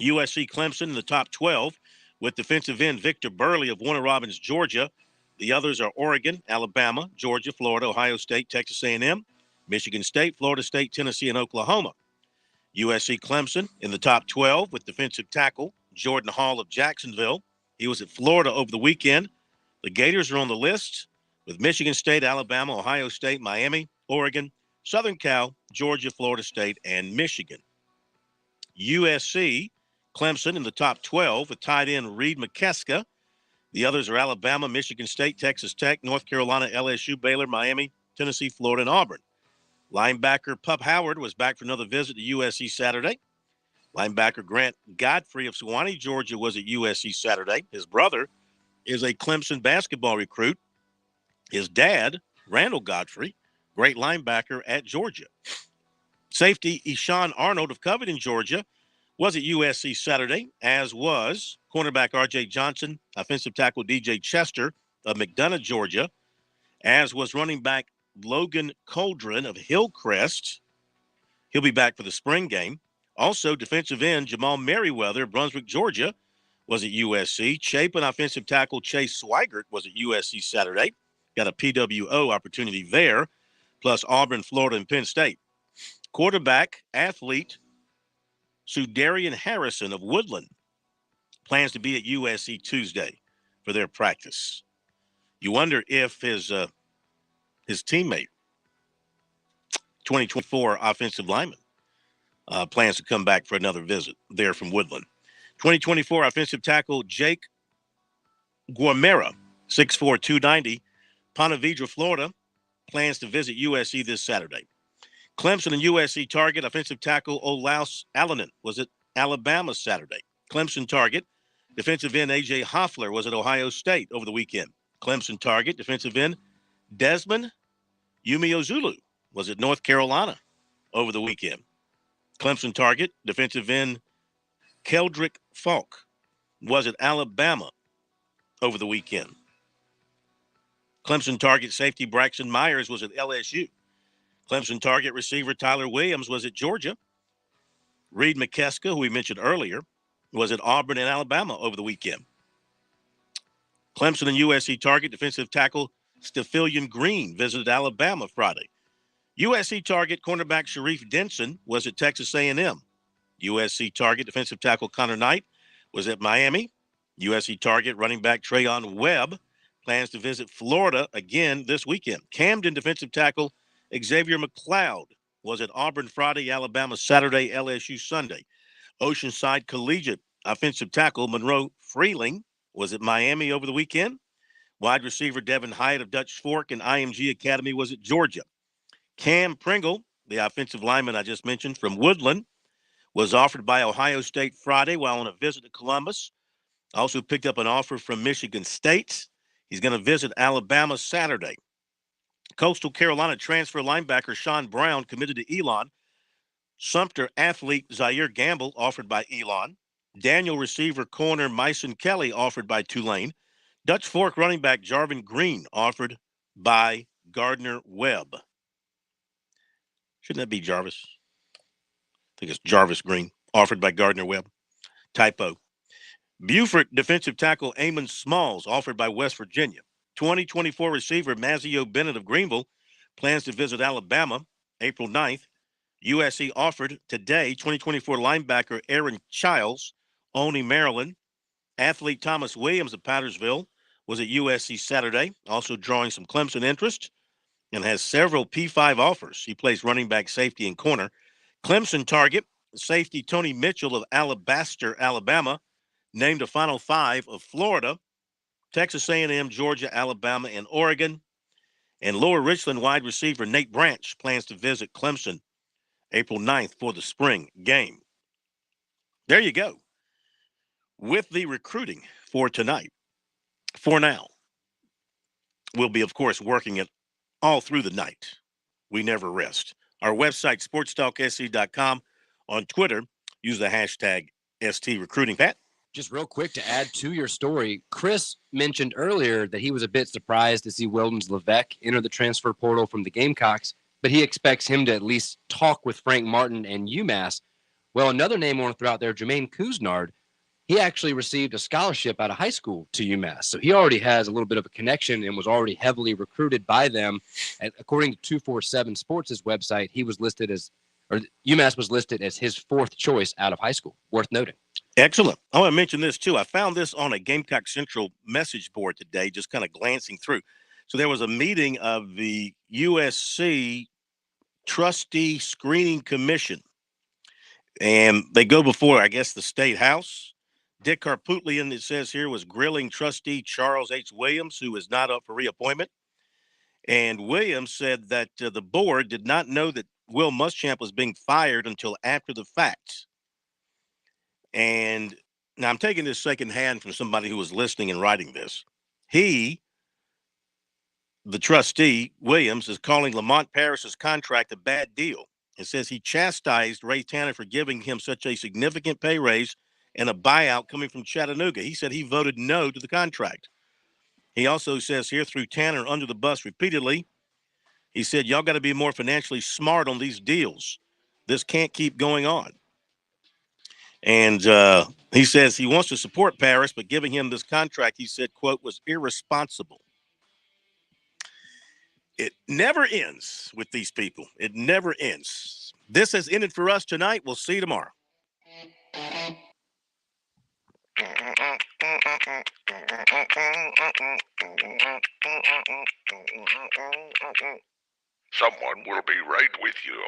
USC Clemson in the top 12 with defensive end Victor Burley of Warner Robins, Georgia. The others are Oregon, Alabama, Georgia, Florida, Ohio State, Texas A&M, Michigan State, Florida State, Tennessee, and Oklahoma. USC Clemson in the top 12 with defensive tackle Jordan Hall of Jacksonville. He was at Florida over the weekend. The Gators are on the list with Michigan State, Alabama, Ohio State, Miami, Oregon, Southern Cal, Georgia, Florida State, and Michigan. USC Clemson in the top 12 with tight end Reed McKeska. The others are Alabama, Michigan State, Texas Tech, North Carolina, LSU, Baylor, Miami, Tennessee, Florida, and Auburn. Linebacker Pup Howard was back for another visit to USC Saturday. Linebacker Grant Godfrey of Sewanee, Georgia, was at USC Saturday. His brother is a Clemson basketball recruit. His dad, Randall Godfrey, great linebacker at Georgia. Safety Eshawn Arnold of Covington, Georgia, was at USC Saturday, as was cornerback R.J. Johnson, offensive tackle DJ Chester of McDonough, Georgia, as was running back Logan Coldren of Hillcrest. He'll be back for the spring game. Also, defensive end Jamal Merriweather, Brunswick, Georgia, was at USC. Chapin offensive tackle Chase Swigert was at USC Saturday. Got a PWO opportunity there, plus Auburn, Florida, and Penn State. Quarterback, athlete, Sudarian Harrison of Woodland plans to be at USC Tuesday for their practice. You wonder if his teammate, 2024 offensive lineman, plans to come back for another visit there from Woodland. 2024 offensive tackle Jake Guamera, 6'4", 290, Ponte Vedra, Florida, plans to visit USC this Saturday. Clemson and USC target offensive tackle Olaus Alanen was at Alabama Saturday. Clemson target defensive end A.J. Hoffler was at Ohio State over the weekend. Clemson target defensive end Desmond Umeozulu was at North Carolina over the weekend. Clemson target defensive end Keldrick Falk was at Alabama over the weekend. Clemson target safety Braxton Myers was at LSU. Clemson target receiver Tyler Williams was at Georgia. Reed McKeska, who we mentioned earlier, was at Auburn and Alabama over the weekend. Clemson and USC target defensive tackle Stephilian Green visited Alabama Friday. USC target cornerback Sharif Denson was at Texas A&M. USC target defensive tackle Connor Knight was at Miami. USC target running back Trayon Webb plans to visit Florida again this weekend. Camden defensive tackle Xavier McLeod was at Auburn Friday, Alabama Saturday, LSU Sunday. Oceanside Collegiate offensive tackle Monroe Freeling was at Miami over the weekend. Wide receiver Devin Hyatt of Dutch Fork and IMG Academy was at Georgia. Cam Pringle, the offensive lineman I just mentioned from Woodland, was offered by Ohio State Friday while on a visit to Columbus. Also picked up an offer from Michigan State. He's going to visit Alabama Saturday. Coastal Carolina transfer linebacker Sean Brown committed to Elon. Sumter athlete Zaire Gamble offered by Elon. Daniel receiver corner Myson Kelly offered by Tulane. Dutch Fork running back Jarvin Green offered by Gardner Webb. Shouldn't that be Jarvis? I think it's Jarvis Green, offered by Gardner Webb. Typo. Beaufort defensive tackle Amon Smalls, offered by West Virginia. 2024 receiver Mazio Bennett of Greenville plans to visit Alabama April 9th. USC offered today 2024 linebacker Aaron Childs, Olney, Maryland. Athlete Thomas Williams of Powdersville was at USC Saturday, also drawing some Clemson interest, and has several P5 offers. He plays running back, safety, and corner. Clemson target safety Tony Mitchell of Alabaster, Alabama, named a Final Five of Florida, Texas A&M, Georgia, Alabama, and Oregon. And Lower Richland wide receiver Nate Branch plans to visit Clemson April 9th for the spring game. There you go. With the recruiting for tonight, for now, we'll be, of course, working it all through the night. We never rest. Our website, SportsTalkSC.com. On Twitter, use the hashtag STRecruiting. Pat? Just real quick to add to your story, Chris mentioned earlier that he was a bit surprised to see Weldon's Levesque enter the transfer portal from the Gamecocks, but he expects him to at least talk with Frank Martin and UMass. Well, another name I want to throw out there, Jermaine Couisnard, he actually received a scholarship out of high school to UMass. So he already has a little bit of a connection and was already heavily recruited by them. And according to 247 Sports' website, he was listed as, or UMass was listed as his fourth choice out of high school. Worth noting. Excellent. I want to mention this too. I found this on a Gamecock Central message board today, just kind of glancing through. So there was a meeting of the USC Trustee Screening Commission, and they go before, I guess, the State House. Dick Karputlian, it says here, was grilling trustee Charles H. Williams, who is not up for reappointment. And Williams said that the board did not know that Will Muschamp was being fired until after the fact. And now I'm taking this secondhand from somebody who was listening and writing this. He, the trustee, Williams, is calling Lamont Paris's contract a bad deal. It says he chastised Ray Tanner for giving him such a significant pay raise and a buyout coming from Chattanooga. He said he voted no to the contract. He also says here, threw Tanner under the bus repeatedly. He said, y'all got to be more financially smart on these deals. This can't keep going on. And he says he wants to support Paris, but giving him this contract, he said, quote, was irresponsible. It never ends with these people. It never ends. This has ended for us tonight. We'll see you tomorrow. Someone will be right with you.